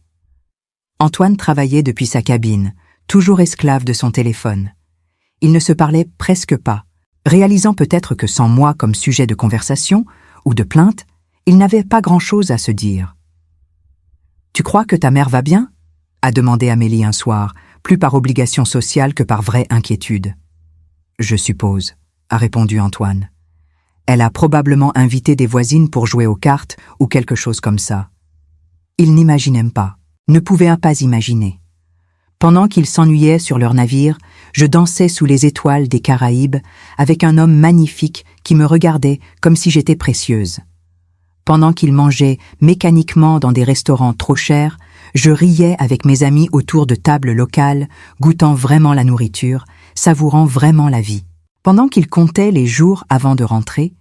Speaker 1: Antoine travaillait depuis sa cabine, toujours esclave de son téléphone. Ils ne se parlaient presque pas, réalisant peut-être que sans moi comme sujet de conversation ou de plainte, ils n'avaient pas grand-chose à se dire. « Tu crois que ta mère va bien ?» a demandé Amélie un soir, plus par obligation sociale que par vraie inquiétude. « Je suppose », a répondu Antoine. Elle a probablement invité des voisines pour jouer aux cartes ou quelque chose comme ça. Ils n'imaginent pas, ne pouvaient pas imaginer. Pendant qu'ils s'ennuyaient sur leur navire, je dansais sous les étoiles des Caraïbes avec un homme magnifique qui me regardait comme si j'étais précieuse. Pendant qu'ils mangeaient mécaniquement dans des restaurants trop chers, je riais avec mes amis autour de tables locales, goûtant vraiment la nourriture, savourant vraiment la vie. Pendant qu'ils comptaient les jours avant de rentrer,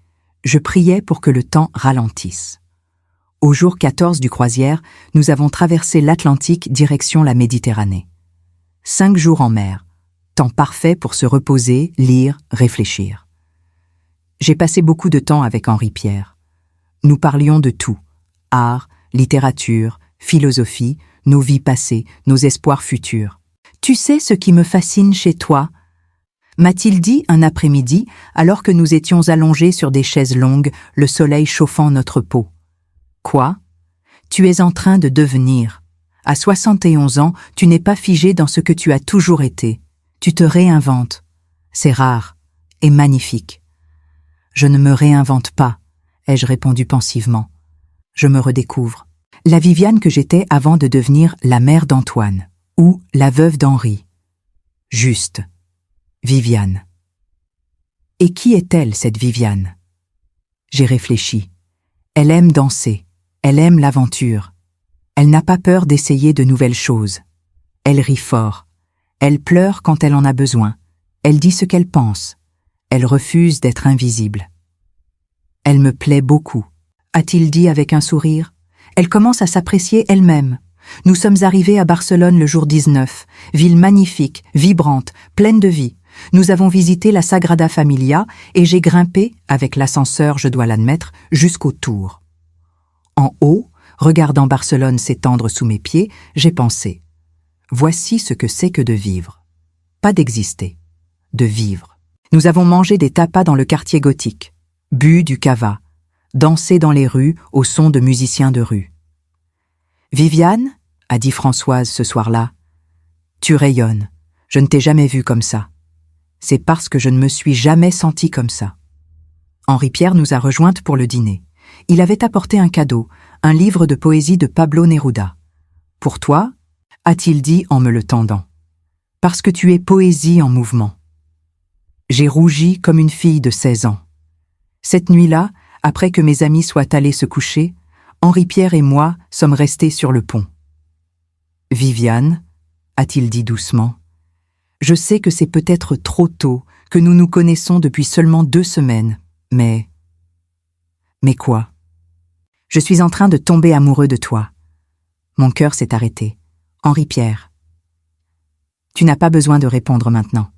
Speaker 1: je priais pour que le temps ralentisse. Au jour 14 du croisière, nous avons traversé l'Atlantique direction la Méditerranée. 5 jours en mer, temps parfait pour se reposer, lire, réfléchir. J'ai passé beaucoup de temps avec Henri-Pierre. Nous parlions de tout, art, littérature, philosophie, nos vies passées, nos espoirs futurs. « Tu sais ce qui me fascine chez toi ?» m'a-t-il dit un après-midi alors que nous étions allongés sur des chaises longues, le soleil chauffant notre peau. « Quoi ? Tu es en train de devenir. À 71 ans, tu n'es pas figé dans ce que tu as toujours été. Tu te réinventes. C'est rare et magnifique. » « Je ne me réinvente pas, » ai-je répondu pensivement. Je me redécouvre. La Viviane que j'étais avant de devenir la mère d'Antoine, ou la veuve d'Henri. Juste. Viviane. Et qui est-elle, cette Viviane? J'ai réfléchi. Elle aime danser, elle aime l'aventure. Elle n'a pas peur d'essayer de nouvelles choses. Elle rit fort. Elle pleure quand elle en a besoin. Elle dit ce qu'elle pense. Elle refuse d'être invisible. Elle me plaît beaucoup, a-t-il dit avec un sourire. Elle commence à s'apprécier elle-même. Nous sommes arrivés à Barcelone le jour 19, ville magnifique, vibrante, pleine de vie. Nous avons visité la Sagrada Familia et j'ai grimpé, avec l'ascenseur, je dois l'admettre, jusqu'au tour. En haut, regardant Barcelone s'étendre sous mes pieds, j'ai pensé « Voici ce que c'est que de vivre. Pas d'exister, de vivre. » Nous avons mangé des tapas dans le quartier gothique, bu du cava, dansé dans les rues au son de musiciens de rue. « Viviane, » a dit Françoise ce soir-là, « tu rayonnes, je ne t'ai jamais vue comme ça. C'est parce que je ne me suis jamais sentie comme ça. » Henri-Pierre nous a rejointes pour le dîner. Il avait apporté un cadeau, un livre de poésie de Pablo Neruda. « Pour toi ?» a-t-il dit en me le tendant. « Parce que tu es poésie en mouvement. » J'ai rougi comme une fille de 16 ans. Cette nuit-là, après que mes amis soient allés se coucher, Henri-Pierre et moi sommes restés sur le pont. « Viviane, » a-t-il dit doucement, « je sais que c'est peut-être trop tôt, que nous nous connaissons depuis seulement 2 semaines, mais... » « Mais quoi ? » « Je suis en train de tomber amoureux de toi. » Mon cœur s'est arrêté. « Henri-Pierre. » Tu n'as pas besoin de répondre maintenant.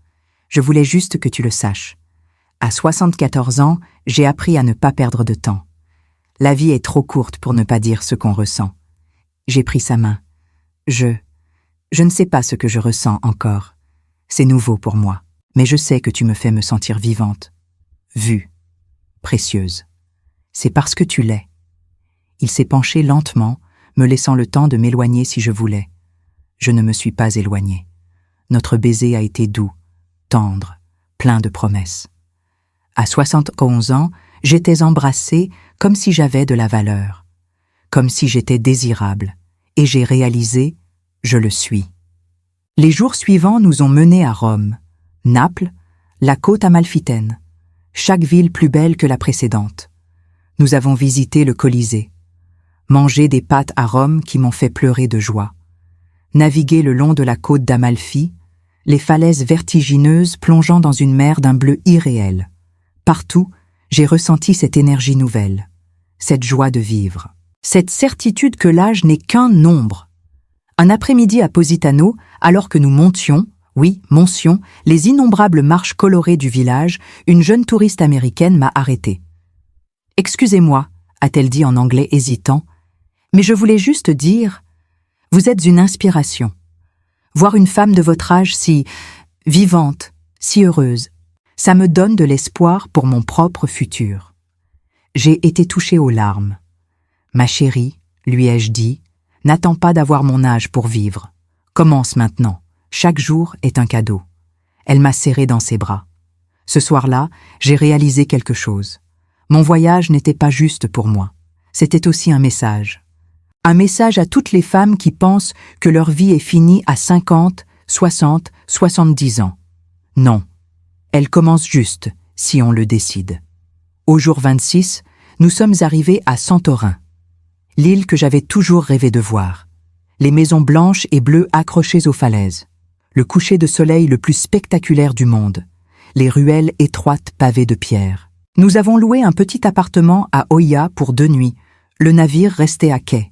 Speaker 1: Je voulais juste que tu le saches. À 74 ans, j'ai appris à ne pas perdre de temps. La vie est trop courte pour ne pas dire ce qu'on ressent. J'ai pris sa main. Je ne sais pas ce que je ressens encore. C'est nouveau pour moi. Mais je sais que tu me fais me sentir vivante, vue, précieuse. C'est parce que tu l'es. Il s'est penché lentement, me laissant le temps de m'éloigner si je voulais. Je ne me suis pas éloignée. Notre baiser a été doux, tendre, plein de promesses. À 71 ans, j'étais embrassée comme si j'avais de la valeur, comme si j'étais désirable, et j'ai réalisé, je le suis. Les jours suivants nous ont menés à Rome, Naples, la côte amalfitaine, chaque ville plus belle que la précédente. Nous avons visité le Colisée, mangé des pâtes à Rome qui m'ont fait pleurer de joie, navigué le long de la côte d'Amalfi, les falaises vertigineuses plongeant dans une mer d'un bleu irréel. Partout, j'ai ressenti cette énergie nouvelle, cette joie de vivre, cette certitude que l'âge n'est qu'un nombre. Un après-midi à Positano, alors que nous montions, les innombrables marches colorées du village, une jeune touriste américaine m'a arrêtée. « Excusez-moi », a-t-elle dit en anglais hésitant, « mais je voulais juste dire, vous êtes une inspiration. Voir une femme de votre âge si vivante, si heureuse, ça me donne de l'espoir pour mon propre futur. » J'ai été touchée aux larmes. « Ma chérie, lui ai-je dit, n'attends pas d'avoir mon âge pour vivre. Commence maintenant. Chaque jour est un cadeau. » Elle m'a serrée dans ses bras. Ce soir-là, j'ai réalisé quelque chose. Mon voyage n'était pas juste pour moi. C'était aussi un message. Un message à toutes les femmes qui pensent que leur vie est finie à 50, 60, 70 ans. Non, elle commence juste, si on le décide. Au jour 26, nous sommes arrivés à Santorin, l'île que j'avais toujours rêvé de voir. Les maisons blanches et bleues accrochées aux falaises, le coucher de soleil le plus spectaculaire du monde, les ruelles étroites pavées de pierres. Nous avons loué un petit appartement à Oia pour 2 nuits. Le navire restait à quai.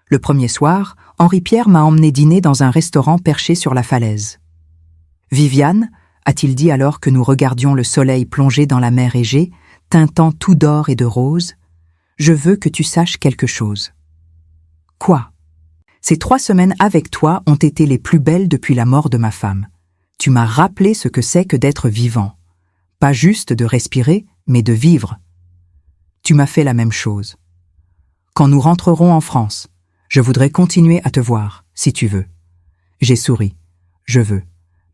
Speaker 1: Le premier soir, Henri-Pierre m'a emmené dîner dans un restaurant perché sur la falaise. « Viviane » a-t-il dit alors que nous regardions le soleil plonger dans la mer Égée, teintant tout d'or et de rose, je veux que tu saches quelque chose. Quoi? Ces 3 semaines avec toi ont été les plus belles depuis la mort de ma femme. Tu m'as rappelé ce que c'est que d'être vivant. Pas juste de respirer, mais de vivre. Tu m'as fait la même chose. Quand nous rentrerons en France, je voudrais continuer à te voir, si tu veux. J'ai souri. Je veux.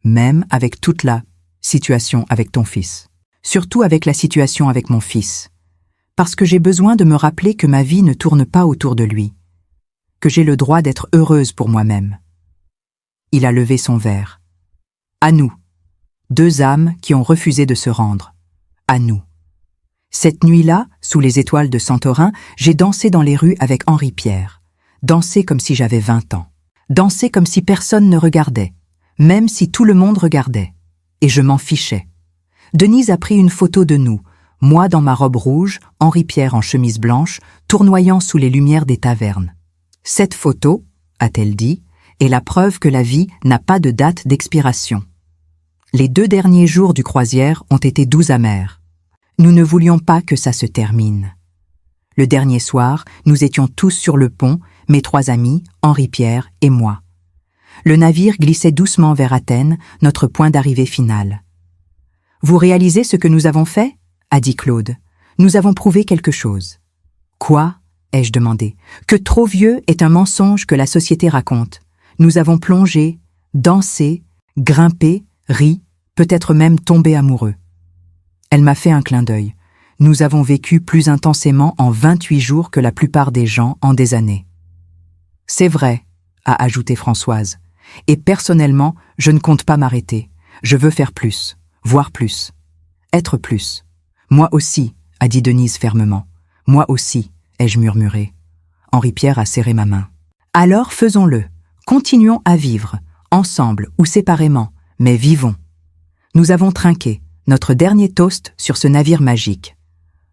Speaker 1: Même avec toute la situation avec ton fils. Surtout avec la situation avec mon fils. Parce que j'ai besoin de me rappeler que ma vie ne tourne pas autour de lui. Que j'ai le droit d'être heureuse pour moi-même. Il a levé son verre. À nous. 2 âmes qui ont refusé de se rendre. À nous. Cette nuit-là, sous les étoiles de Santorin, j'ai dansé dans les rues avec Henri Pierre. Dansé comme si j'avais 20 ans. Dansé comme si personne ne regardait. Même si tout le monde regardait. Et je m'en fichais. Denise a pris une photo de nous. Moi dans ma robe rouge, Henri Pierre en chemise blanche, tournoyant sous les lumières des tavernes. Cette photo, a-t-elle dit, est la preuve que la vie n'a pas de date d'expiration. Les 2 derniers jours du croisière ont été doux amers. Nous ne voulions pas que ça se termine. Le dernier soir, nous étions tous sur le pont, mes 3 amis, Henri Pierre et moi. Le navire glissait doucement vers Athènes, notre point d'arrivée final. « Vous réalisez ce que nous avons fait ?» a dit Claude. « Nous avons prouvé quelque chose. »« Quoi ?» ai-je demandé. « Que trop vieux est un mensonge que la société raconte. Nous avons plongé, dansé, grimpé, ri, peut-être même tombé amoureux. » Elle m'a fait un clin d'œil. Nous avons vécu plus intensément en 28 jours que la plupart des gens en des années. « C'est vrai, » a ajouté Françoise. « Et personnellement, je ne compte pas m'arrêter. Je veux faire plus, voir plus, être plus. »« Moi aussi, » a dit Denise fermement. « Moi aussi, » ai-je murmuré. Henri Pierre a serré ma main. « Alors faisons-le. Continuons à vivre, ensemble ou séparément, mais vivons. » Nous avons trinqué, notre dernier toast sur ce navire magique.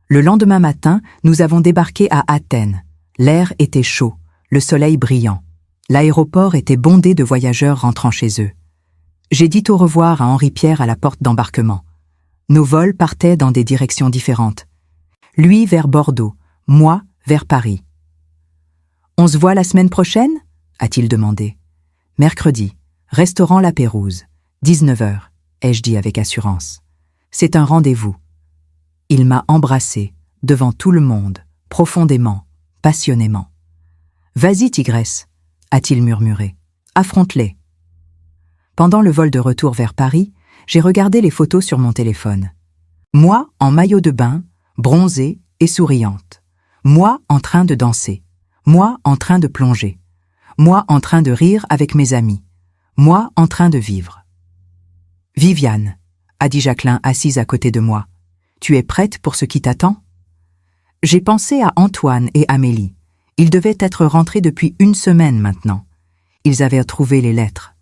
Speaker 1: Le lendemain matin, nous avons débarqué à Athènes. L'air était chaud, le soleil brillant. L'aéroport était bondé de voyageurs rentrant chez eux. J'ai dit au revoir à Henri Pierre à la porte d'embarquement. Nos vols partaient dans des directions différentes. Lui vers Bordeaux, moi vers Paris. « On se voit la semaine prochaine ?» a-t-il demandé. « Mercredi, restaurant La Pérouse, 19h, ai-je dit avec assurance. C'est un rendez-vous. » Il m'a embrassé, devant tout le monde, profondément, passionnément. « Vas-y, tigresse !» a-t-il murmuré. « Affronte-les. » Pendant le vol de retour vers Paris, j'ai regardé les photos sur mon téléphone. Moi en maillot de bain, bronzée et souriante. Moi en train de danser. Moi en train de plonger. Moi en train de rire avec mes amis. Moi en train de vivre. « Viviane », a dit Jacqueline assise à côté de moi. « Tu es prête pour ce qui t'attend ?» J'ai pensé à Antoine et Amélie. Ils devaient être rentrés depuis 1 semaine maintenant. Ils avaient trouvé les lettres.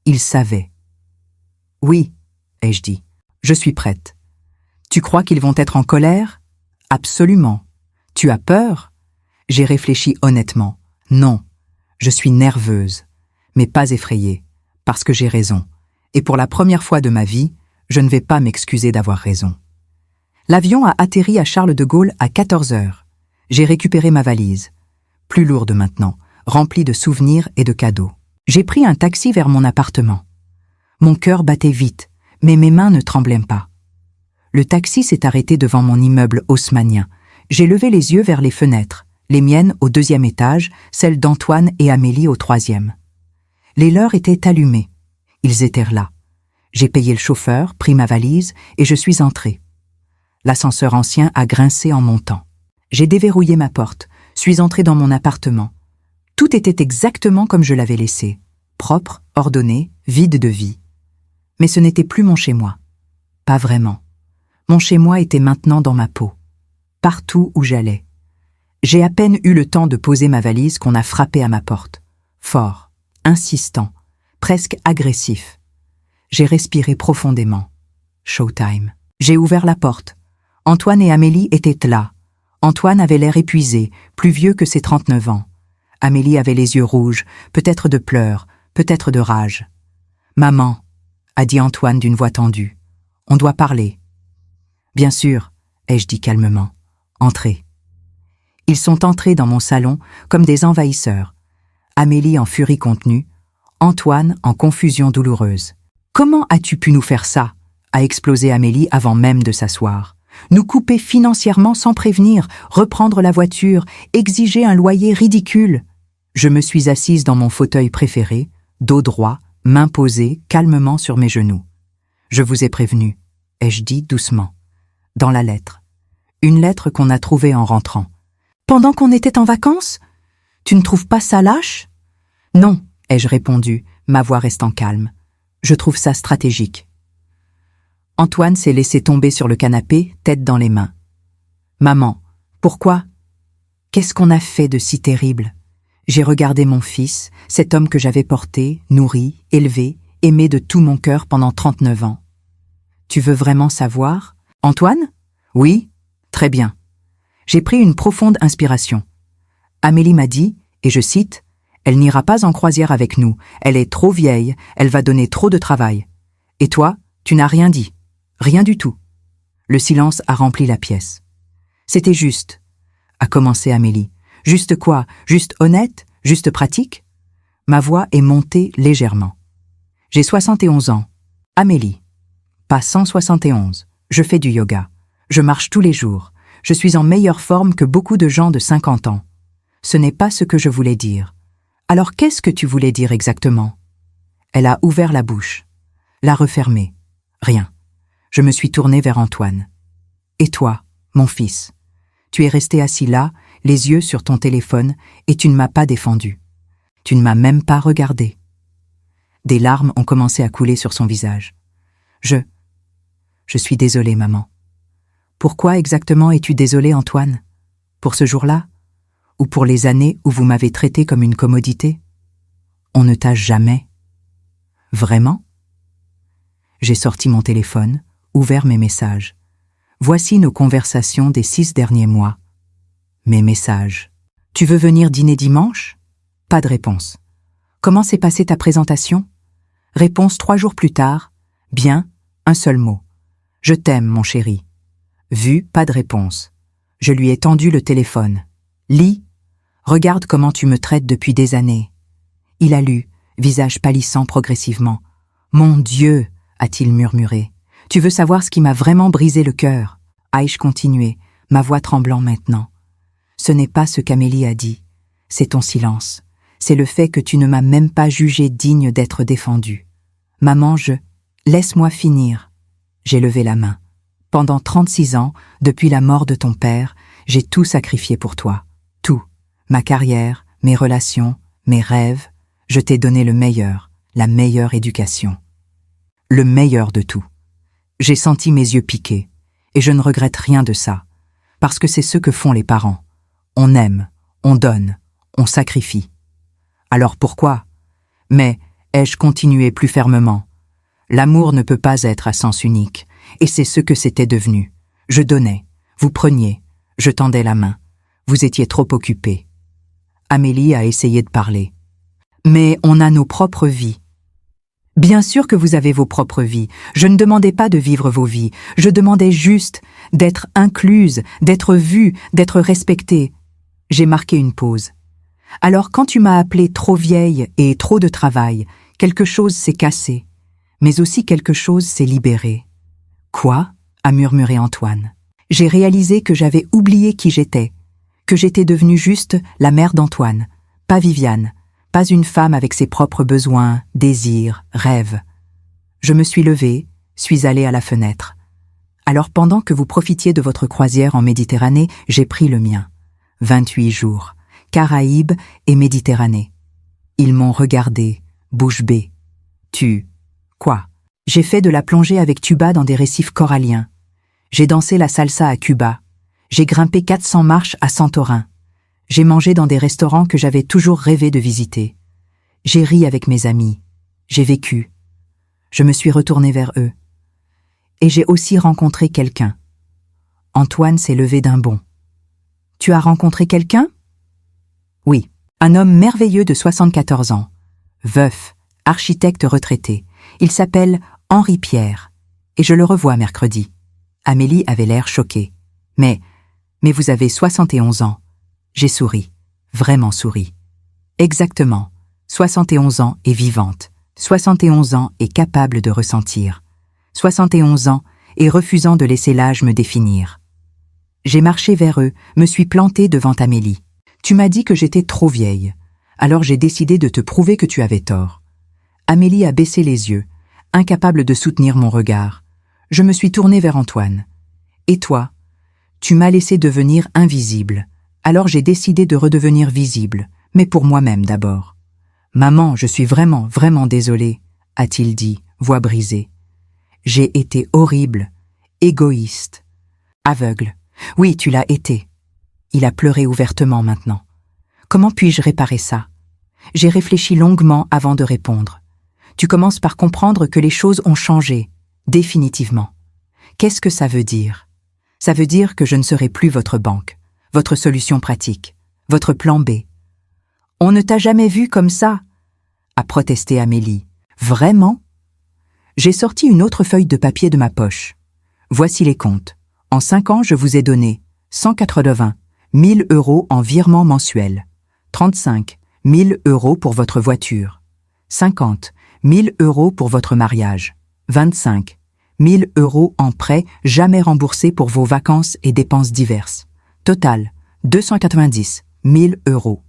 Speaker 1: Ils savaient. « Oui, » ai-je dit, « je suis prête. »« Tu crois qu'ils vont être en colère ?»« Absolument. »« Tu as peur ?» J'ai réfléchi honnêtement. « Non, je suis nerveuse, mais pas effrayée, parce que j'ai raison. Et pour la première fois de ma vie, je ne vais pas m'excuser d'avoir raison. » L'avion a atterri à Charles de Gaulle à 14h. J'ai récupéré ma valise. Plus lourde maintenant, remplie de souvenirs et de cadeaux. J'ai pris un taxi vers mon appartement. Mon cœur battait vite, mais mes mains ne tremblaient pas. Le taxi s'est arrêté devant mon immeuble haussmannien. J'ai levé les yeux vers les fenêtres, les miennes au 2e étage, celles d'Antoine et Amélie au 3e. Les leurs étaient allumées. Ils étaient là. J'ai payé le chauffeur, pris ma valise et je suis entrée. L'ascenseur ancien a grincé en montant. J'ai déverrouillé ma porte, suis entrée dans mon appartement. Tout était exactement comme je l'avais laissé, propre, ordonné, vide de vie. Mais ce n'était plus mon chez-moi. Pas vraiment. Mon chez-moi était maintenant dans ma peau. Partout où j'allais. J'ai à peine eu le temps de poser ma valise qu'on a frappé à ma porte. Fort, insistant, presque agressif. J'ai respiré profondément. Showtime. J'ai ouvert la porte. Antoine et Amélie étaient là. Antoine avait l'air épuisé, plus vieux que ses 39 ans. Amélie avait les yeux rouges, peut-être de pleurs, peut-être de rage. « Maman », a dit Antoine d'une voix tendue, « on doit parler. » « Bien sûr », ai-je dit calmement. Entrez. Ils sont entrés dans mon salon comme des envahisseurs. Amélie en furie contenue, Antoine en confusion douloureuse. Comment as-tu pu nous faire ça? A explosé Amélie avant même de s'asseoir. Nous couper financièrement sans prévenir, reprendre la voiture, exiger un loyer ridicule. Je me suis assise dans mon fauteuil préféré, dos droit, mains posées calmement sur mes genoux. Je vous ai prévenu, ai-je dit doucement. Dans la lettre. Une lettre qu'on a trouvée en rentrant. Pendant qu'on était en vacances? Tu ne trouves pas ça lâche? Non, ai-je répondu, ma voix restant calme. Je trouve ça stratégique. Antoine s'est laissé tomber sur le canapé, tête dans les mains. Maman, pourquoi? Qu'est-ce qu'on a fait de si terrible? J'ai regardé mon fils, cet homme que j'avais porté, nourri, élevé, aimé de tout mon cœur pendant 39 ans. Tu veux vraiment savoir? Antoine? Oui, très bien. J'ai pris une profonde inspiration. Amélie m'a dit, et je cite, « Elle n'ira pas en croisière avec nous, elle est trop vieille, elle va donner trop de travail. » Et toi, tu n'as rien dit. Rien du tout. Le silence a rempli la pièce. C'était juste, a commencé Amélie. Juste quoi? Juste honnête? Juste pratique? Ma voix est montée légèrement. J'ai 71 ans. Amélie. Pas 171. Je fais du yoga. Je marche tous les jours. Je suis en meilleure forme que beaucoup de gens de 50 ans. Ce n'est pas ce que je voulais dire. Alors qu'est-ce que tu voulais dire exactement? Elle a ouvert la bouche. L'a refermée. Rien. Je me suis tournée vers Antoine. Et toi, mon fils? Tu es resté assis là, les yeux sur ton téléphone, et tu ne m'as pas défendu. Tu ne m'as même pas regardé. Des larmes ont commencé à couler sur son visage. Je suis désolée, maman. Pourquoi exactement es-tu désolée, Antoine? Pour ce jour-là? Ou pour les années où vous m'avez traité comme une commodité? On ne t'a jamais. Vraiment? J'ai sorti mon téléphone, ouvert mes messages. Voici nos conversations des 6 derniers mois. Mes messages. Tu veux venir dîner dimanche? Pas de réponse. Comment s'est passée ta présentation? Réponse 3 jours plus tard. Bien, un seul mot. Je t'aime, mon chéri. Vu, pas de réponse. Je lui ai tendu le téléphone. Lis. Regarde comment tu me traites depuis des années. Il a lu, visage pâlissant progressivement. Mon Dieu, a-t-il murmuré. Tu veux savoir ce qui m'a vraiment brisé le cœur? Ai-je continué, ma voix tremblant maintenant. Ce n'est pas ce qu'Amélie a dit. C'est ton silence. C'est le fait que tu ne m'as même pas jugé digne d'être défendue. Maman, Laisse-moi finir. J'ai levé la main. Pendant 36 ans, depuis la mort de ton père, j'ai tout sacrifié pour toi. Tout. Ma carrière, mes relations, mes rêves. Je t'ai donné le meilleur, la meilleure éducation. Le meilleur de tout. J'ai senti mes yeux piquer, et je ne regrette rien de ça, parce que c'est ce que font les parents. On aime, on donne, on sacrifie. Alors pourquoi? Mais, ai-je continué plus fermement? L'amour ne peut pas être à sens unique, et c'est ce que c'était devenu. Je donnais, vous preniez, je tendais la main. Vous étiez trop occupés. Amélie a essayé de parler. Mais on a nos propres vies. Bien sûr que vous avez vos propres vies. Je ne demandais pas de vivre vos vies. Je demandais juste d'être incluse, d'être vue, d'être respectée. J'ai marqué une pause. Alors quand tu m'as appelée trop vieille et trop de travail, quelque chose s'est cassé. Mais aussi quelque chose s'est libéré. Quoi? A murmuré Antoine. J'ai réalisé que j'avais oublié qui j'étais, que j'étais devenue juste la mère d'Antoine, pas Viviane, pas une femme avec ses propres besoins, désirs, rêves. Je me suis levée, suis allée à la fenêtre. Alors pendant que vous profitiez de votre croisière en Méditerranée, j'ai pris le mien. 28 jours, Caraïbes et Méditerranée. Ils m'ont regardé, bouche bée. Quoi? J'ai fait de la plongée avec tuba dans des récifs coralliens. J'ai dansé la salsa à Cuba. J'ai grimpé 400 marches à Santorin. J'ai mangé dans des restaurants que j'avais toujours rêvé de visiter. J'ai ri avec mes amis. J'ai vécu. Je me suis retournée vers eux. Et j'ai aussi rencontré quelqu'un. Antoine s'est levé d'un bond. Tu as rencontré quelqu'un? Oui, un homme merveilleux de 74 ans. Veuf, architecte retraité. Il s'appelle Henri Pierre. Et je le revois mercredi. Amélie avait l'air choquée. Mais vous avez 71 ans. J'ai souri, vraiment souri. Exactement, 71 ans et vivante, 71 ans et capable de ressentir, 71 ans et refusant de laisser l'âge me définir. J'ai marché vers eux, me suis plantée devant Amélie. Tu m'as dit que j'étais trop vieille, alors j'ai décidé de te prouver que tu avais tort. Amélie a baissé les yeux, incapable de soutenir mon regard. Je me suis tournée vers Antoine. Et toi? Tu m'as laissé devenir invisible, alors j'ai décidé de redevenir visible, mais pour moi-même d'abord. Maman, je suis vraiment, vraiment désolée, a-t-il dit, voix brisée. J'ai été horrible, égoïste, aveugle. Oui, tu l'as été. Il a pleuré ouvertement maintenant. Comment puis-je réparer ça? J'ai réfléchi longuement avant de répondre. Tu commences par comprendre que les choses ont changé, définitivement. Qu'est-ce que ça veut dire? Ça veut dire que je ne serai plus votre banque, votre solution pratique, votre plan B. On ne t'a jamais vu comme ça, a protesté Amélie. Vraiment? J'ai sorti une autre feuille de papier de ma poche. Voici les comptes. En 5 ans, je vous ai donné 180 000 € en virement mensuel, 35 000 € pour votre voiture, 50 000 € pour votre mariage, 25 000 € en prêt jamais remboursés pour vos vacances et dépenses diverses. Total, 290 000 €.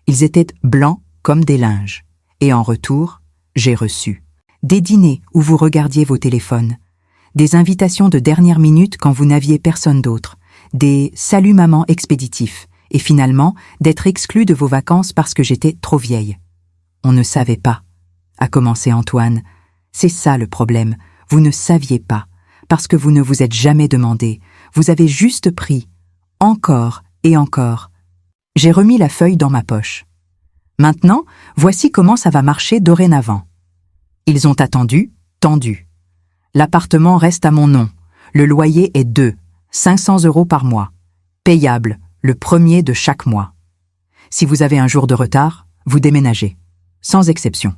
Speaker 1: Ils étaient blancs comme des linges. Et en retour, j'ai reçu des dîners où vous regardiez vos téléphones, des invitations de dernière minute quand vous n'aviez personne d'autre, des « salut maman » expéditifs, et finalement d'être exclu de vos vacances parce que j'étais trop vieille. On ne savait pas, a commencé Antoine. C'est ça le problème, vous ne saviez pas, parce que vous ne vous êtes jamais demandé, vous avez juste pris, encore et encore. J'ai remis la feuille dans ma poche. Maintenant, voici comment ça va marcher dorénavant. Ils ont attendu, tendu. L'appartement reste à mon nom. Le loyer est 500 € par mois. Payable, le 1er de chaque mois. Si vous avez un jour de retard, vous déménagez. Sans exception.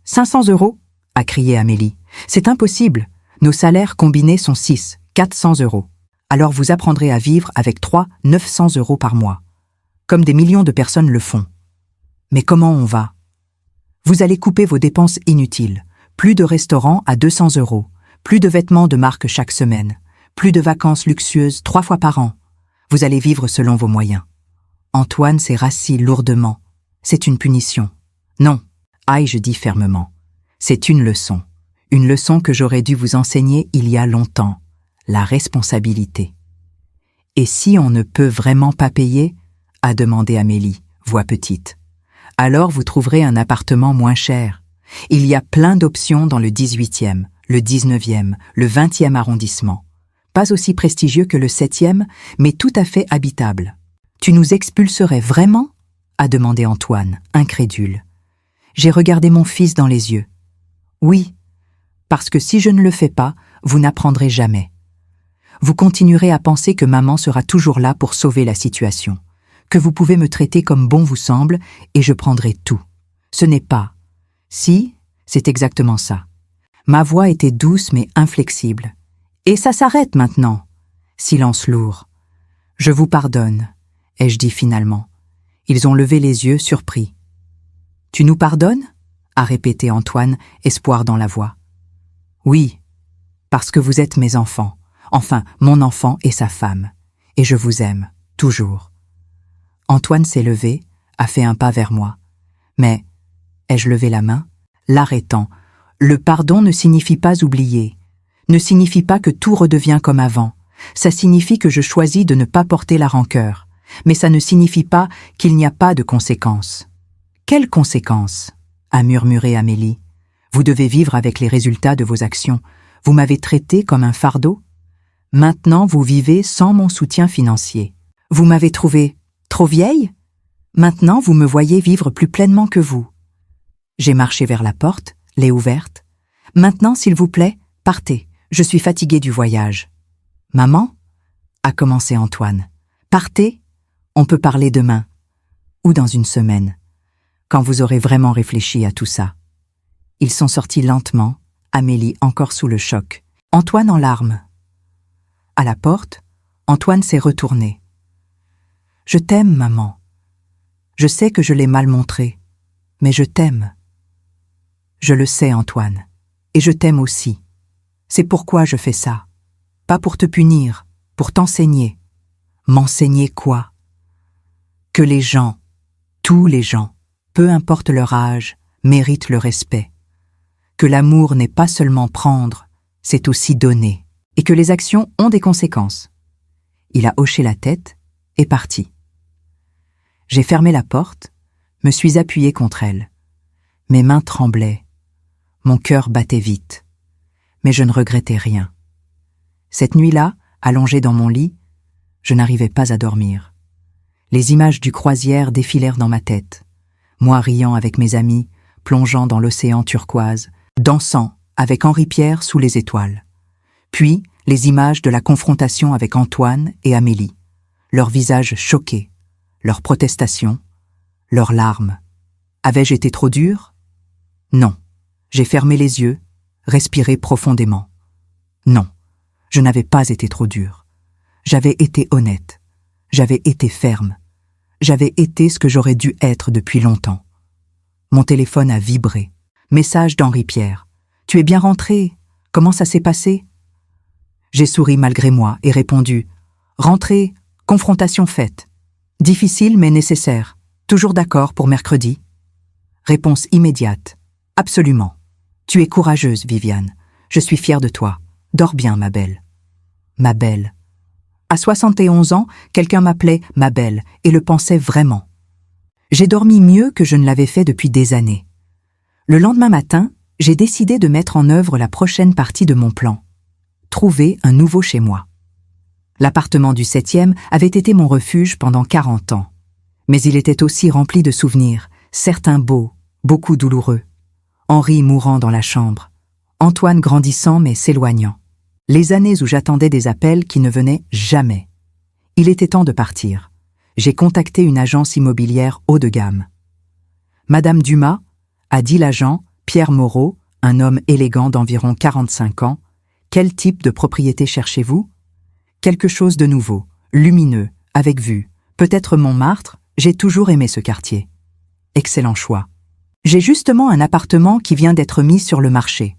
Speaker 1: 500 €, a crié Amélie. C'est impossible. Nos salaires combinés sont 400 €. Alors vous apprendrez à vivre avec 900 € par mois. Comme des millions de personnes le font. Mais comment on va? Vous allez couper vos dépenses inutiles. Plus de restaurants à 200 €, plus de vêtements de marque chaque semaine, plus de vacances luxueuses 3 fois par an. Vous allez vivre selon vos moyens. Antoine s'est rassis lourdement. C'est une punition. Non, je dis fermement. C'est une leçon que j'aurais dû vous enseigner il y a longtemps. La responsabilité. Et si on ne peut vraiment pas payer? A demandé Amélie, voix petite. Alors vous trouverez un appartement moins cher. Il y a plein d'options dans le 18e, le 19e, le 20e arrondissement. Pas aussi prestigieux que le 7e, mais tout à fait habitable. Tu nous expulserais vraiment? A demandé Antoine, incrédule. J'ai regardé mon fils dans les yeux. Oui, parce que si je ne le fais pas, vous n'apprendrez jamais. Vous continuerez à penser que maman sera toujours là pour sauver la situation, que vous pouvez me traiter comme bon vous semble et je prendrai tout. Ce n'est pas. Si, c'est exactement ça. Ma voix était douce mais inflexible. Et ça s'arrête maintenant. Silence lourd. Je vous pardonne, ai-je dit finalement. Ils ont levé les yeux, surpris. Tu nous pardonnes? A répété Antoine, espoir dans la voix. Oui, parce que vous êtes mes enfants, enfin mon enfant et sa femme, et je vous aime, toujours. Antoine s'est levé, a fait un pas vers moi. Mais, ai-je levé la main? L'arrêtant. Le pardon ne signifie pas oublier, ne signifie pas que tout redevient comme avant. Ça signifie que je choisis de ne pas porter la rancœur, mais ça ne signifie pas qu'il n'y a pas de conséquences. Quelles conséquences? A murmuré Amélie. Vous devez vivre avec les résultats de vos actions. Vous m'avez traité comme un fardeau. Maintenant, vous vivez sans mon soutien financier. Vous m'avez trouvée trop vieille? Maintenant, vous me voyez vivre plus pleinement que vous. J'ai marché vers la porte, l'ai ouverte. Maintenant, s'il vous plaît, partez. Je suis fatiguée du voyage. Maman? A commencé Antoine. Partez? On peut parler demain. Ou dans une semaine. Quand vous aurez vraiment réfléchi à tout ça. Ils sont sortis lentement, Amélie encore sous le choc, Antoine en larmes. À la porte, Antoine s'est retourné. « Je t'aime, maman. Je sais que je l'ai mal montré, mais je t'aime. » « Je le sais, Antoine, et je t'aime aussi. C'est pourquoi je fais ça. Pas pour te punir, pour t'enseigner. » « M'enseigner quoi ? Que les gens, tous les gens, peu importe leur âge, méritent le respect. Que l'amour n'est pas seulement prendre, c'est aussi donner. Et que les actions ont des conséquences. » Il a hoché la tête et parti. J'ai fermé la porte, me suis appuyé contre elle. Mes mains tremblaient. Mon cœur battait vite. Mais je ne regrettais rien. Cette nuit-là, allongée dans mon lit, je n'arrivais pas à dormir. Les images du croisière défilèrent dans ma tête. Moi riant avec mes amis, plongeant dans l'océan turquoise, dansant avec Henri Pierre sous les étoiles. Puis, les images de la confrontation avec Antoine et Amélie. Leurs visages choqués, leurs protestations, leurs larmes. Avais-je été trop dur ? Non. J'ai fermé les yeux, respiré profondément. Non, je n'avais pas été trop dur. J'avais été honnête. J'avais été ferme. J'avais été ce que j'aurais dû être depuis longtemps. Mon téléphone a vibré. Message d'Henri Pierre. « Tu es bien rentré ? Comment ça s'est passé ?» J'ai souri malgré moi et répondu « Rentrée, confrontation faite. Difficile mais nécessaire. Toujours d'accord pour mercredi ?» Réponse immédiate. « Absolument. Tu es courageuse, Viviane. Je suis fière de toi. Dors bien, ma belle. » Ma belle. À 71 ans, quelqu'un m'appelait ma belle et le pensait vraiment. J'ai dormi mieux que je ne l'avais fait depuis des années. Le lendemain matin, j'ai décidé de mettre en œuvre la prochaine partie de mon plan. Trouver un nouveau chez moi. L'appartement du 7e avait été mon refuge pendant 40 ans. Mais il était aussi rempli de souvenirs, certains beaux, beaucoup douloureux. Henri mourant dans la chambre, Antoine grandissant mais s'éloignant. Les années où j'attendais des appels qui ne venaient jamais. Il était temps de partir. J'ai contacté une agence immobilière haut de gamme. « Madame Dumas », a dit l'agent, Pierre Moreau, un homme élégant d'environ 45 ans, « quel type de propriété cherchez-vous ? » Quelque chose de nouveau, lumineux, avec vue. Peut-être Montmartre, j'ai toujours aimé ce quartier. Excellent choix. J'ai justement un appartement qui vient d'être mis sur le marché.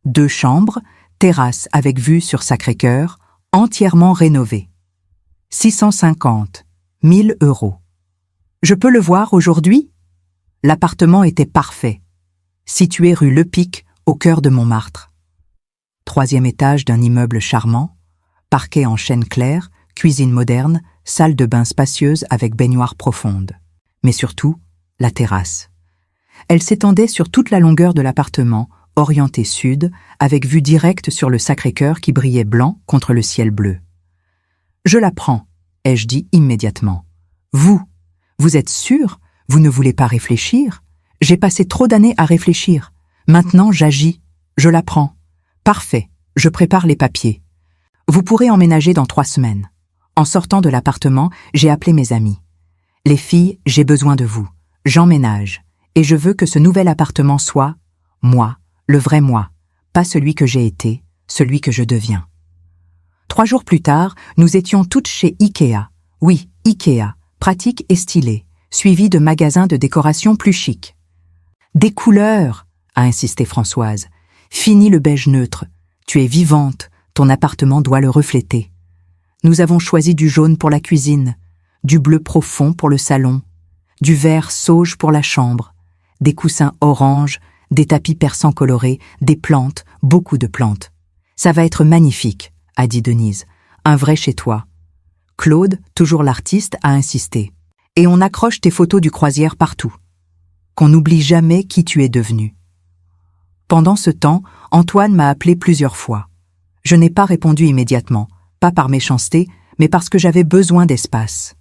Speaker 1: 2 chambres, terrasse avec vue sur Sacré-Cœur, entièrement rénové. 650, 1000 €. Je peux le voir aujourd'hui ? L'appartement était parfait. Situé rue Lepic, au cœur de Montmartre. 3e étage d'un immeuble charmant, parquet en chêne clair, cuisine moderne, salle de bain spacieuse avec baignoire profonde. Mais surtout, la terrasse. Elle s'étendait sur toute la longueur de l'appartement, orienté sud, avec vue directe sur le Sacré-Cœur qui brillait blanc contre le ciel bleu. « Je la prends », ai-je dit immédiatement. « Vous êtes sûr ? Vous ne voulez pas réfléchir ? J'ai passé trop d'années à réfléchir. Maintenant, j'agis. Je la prends. Parfait, je prépare les papiers. Vous pourrez emménager dans 3 semaines. » En sortant de l'appartement, j'ai appelé mes amis. « Les filles, j'ai besoin de vous. J'emménage. Et je veux que ce nouvel appartement soit moi, le vrai moi, pas celui que j'ai été, celui que je deviens. » 3 jours plus tard, nous étions toutes chez Ikea. Oui, Ikea, pratique et stylé, suivi de magasins de décoration plus chic. « Des couleurs !» a insisté Françoise. « Fini le beige neutre. Tu es vivante, ton appartement doit le refléter. » Nous avons choisi du jaune pour la cuisine, du bleu profond pour le salon, du vert sauge pour la chambre, des coussins orange, des tapis persans colorés, des plantes, beaucoup de plantes. « Ça va être magnifique », a dit Denise, « un vrai chez toi. » Claude, toujours l'artiste, a insisté. « Et on accroche tes photos du croisière partout. Qu'on n'oublie jamais qui tu es devenu. » Pendant ce temps, Antoine m'a appelé plusieurs fois. Je n'ai pas répondu immédiatement, pas par méchanceté, mais parce que j'avais besoin d'espace.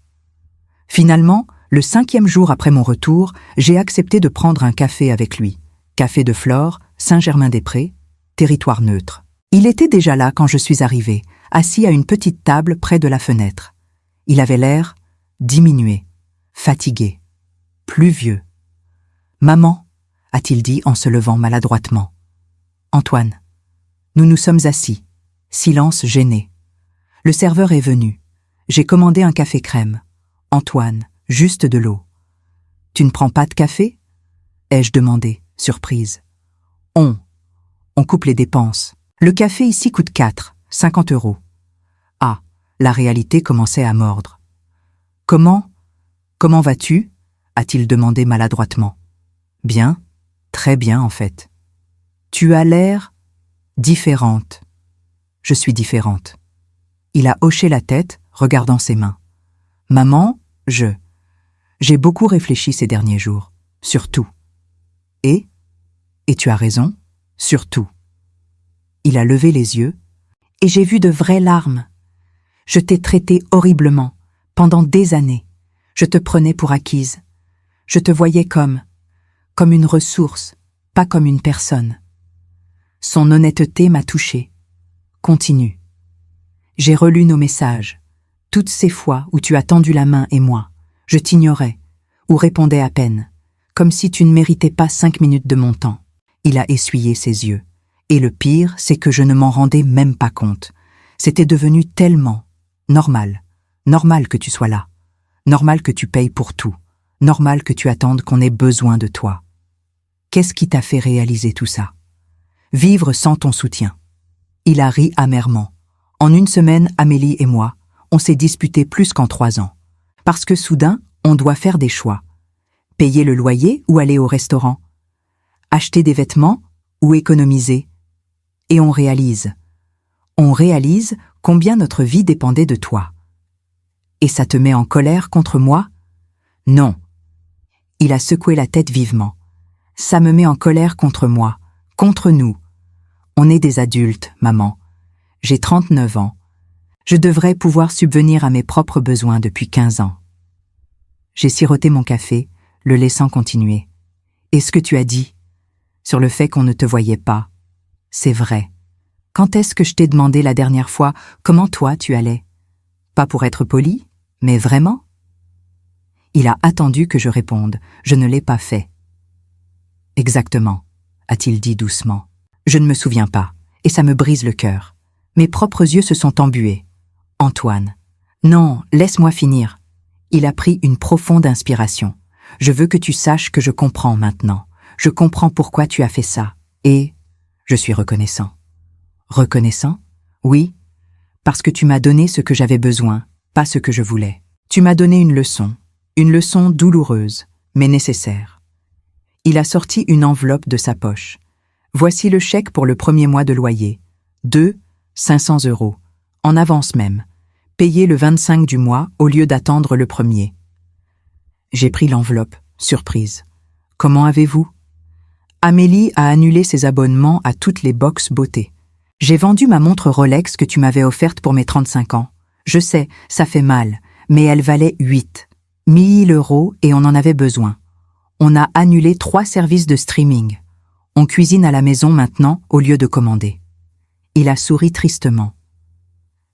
Speaker 1: Finalement, le 5e jour après mon retour, j'ai accepté de prendre un café avec lui. Café de Flore, Saint-Germain-des-Prés, territoire neutre. Il était déjà là quand je suis arrivée, assis à une petite table près de la fenêtre. Il avait l'air diminué, fatigué, pluvieux. « Maman », a-t-il dit en se levant maladroitement. « Antoine. » Nous nous sommes assis, silence gêné. Le serveur est venu. J'ai commandé un café crème. Antoine, juste de l'eau. Tu ne prends pas de café? Ai-je demandé, surprise. On coupe les dépenses. Le café ici coûte 50 €. Ah, la réalité commençait à mordre. Comment vas-tu? A-t-il demandé maladroitement. Bien, très bien en fait. Tu as l'air différente. Je suis différente. Il a hoché la tête, regardant ses mains. Maman, j'ai beaucoup réfléchi ces derniers jours. Surtout. Et tu as raison, surtout. Il a levé les yeux, et j'ai vu de vraies larmes. Je t'ai traité horriblement, pendant des années. Je te prenais pour acquise. Je te voyais comme une ressource, pas comme une personne. Son honnêteté m'a touchée. Continue. J'ai relu nos messages. Toutes ces fois où tu as tendu la main et moi, je t'ignorais, ou répondais à peine, comme si tu ne méritais pas 5 minutes de mon temps. Il a essuyé ses yeux. Et le pire, c'est que je ne m'en rendais même pas compte. C'était devenu tellement normal. Normal que tu sois là. Normal que tu payes pour tout. Normal que tu attendes qu'on ait besoin de toi. Qu'est-ce qui t'a fait réaliser tout ça? Vivre sans ton soutien. Il a ri amèrement. En une semaine, Amélie et moi, on s'est disputés plus qu'en 3 ans. Parce que soudain, on doit faire des choix. Payer le loyer ou aller au restaurant? Acheter des vêtements ou économiser? Et on réalise combien notre vie dépendait de toi. Et ça te met en colère contre moi? Non. Il a secoué la tête vivement. Ça me met en colère contre moi, contre nous. On est des adultes, maman. J'ai 39 ans. Je devrais pouvoir subvenir à mes propres besoins depuis 15 ans. J'ai siroté mon café, le laissant continuer. Et ce que tu as dit, sur le fait qu'on ne te voyait pas, c'est vrai. Quand est-ce que je t'ai demandé la dernière fois comment toi tu allais? Pas pour être poli, mais vraiment? Il a attendu que je réponde. Je ne l'ai pas fait. Exactement, a-t-il dit doucement. Je ne me souviens pas, et ça me brise le cœur. Mes propres yeux se sont embués. Antoine. Non, laisse-moi finir. Il a pris une profonde inspiration. Je veux que tu saches que je comprends maintenant. Je comprends pourquoi tu as fait ça. Et je suis reconnaissant. Reconnaissant? Oui, parce que tu m'as donné ce que j'avais besoin, pas ce que je voulais. Tu m'as donné une leçon douloureuse, mais nécessaire. Il a sorti une enveloppe de sa poche. Voici le chèque pour le premier mois de loyer. 500 €, en avance même, payé le 25 du mois au lieu d'attendre le 1er. J'ai pris l'enveloppe, surprise. Comment avez-vous? Amélie a annulé ses abonnements à toutes les box beauté. J'ai vendu ma montre Rolex que tu m'avais offerte pour mes 35 ans. Je sais, ça fait mal, mais elle valait 8 000 € et on en avait besoin. On a annulé 3 services de streaming. On cuisine à la maison maintenant au lieu de commander. Il a souri tristement.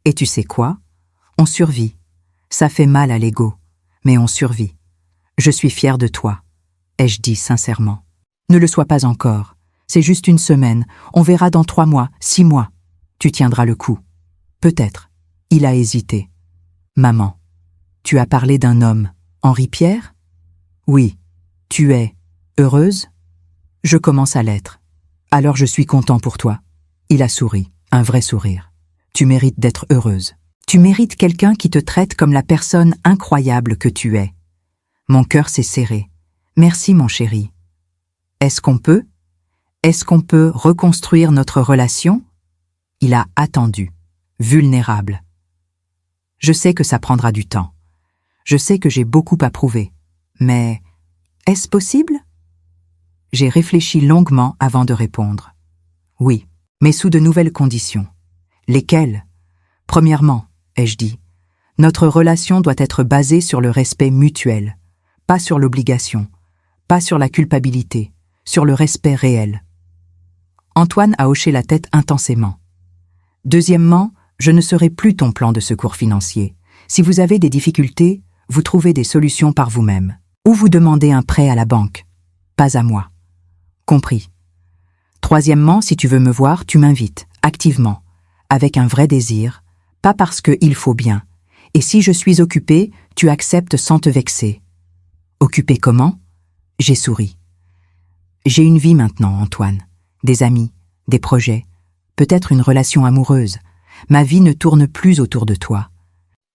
Speaker 1: Et tu sais quoi? On survit. Ça fait mal à l'ego, mais on survit. Je suis fière de toi, ai-je dit sincèrement. Ne le sois pas encore. C'est juste une semaine. On verra dans 3 mois, 6 mois. Tu tiendras le coup. Peut-être. Il a hésité. Maman, tu as parlé d'un homme, Henri Pierre? Oui. Tu es heureuse? Je commence à l'être. Alors je suis content pour toi. Il a souri, un vrai sourire. Tu mérites d'être heureuse. Tu mérites quelqu'un qui te traite comme la personne incroyable que tu es. Mon cœur s'est serré. Merci mon chéri. Est-ce qu'on peut reconstruire notre relation? Il a attendu, vulnérable. Je sais que ça prendra du temps. Je sais que j'ai beaucoup à prouver. Mais est-ce possible? J'ai réfléchi longuement avant de répondre. Oui, mais sous de nouvelles conditions. Lesquelles? Premièrement, ai-je dit, notre relation doit être basée sur le respect mutuel, pas sur l'obligation, pas sur la culpabilité, sur le respect réel. Antoine a hoché la tête intensément. Deuxièmement, je ne serai plus ton plan de secours financier. Si vous avez des difficultés, vous trouvez des solutions par vous-même. Ou vous demandez un prêt à la banque. Pas à moi. Compris. Troisièmement, si tu veux me voir, tu m'invites, activement, avec un vrai désir, pas parce que il faut bien. Et si je suis occupée, tu acceptes sans te vexer. Occupée comment? J'ai souri. J'ai une vie maintenant, Antoine. Des amis, des projets, peut-être une relation amoureuse. Ma vie ne tourne plus autour de toi.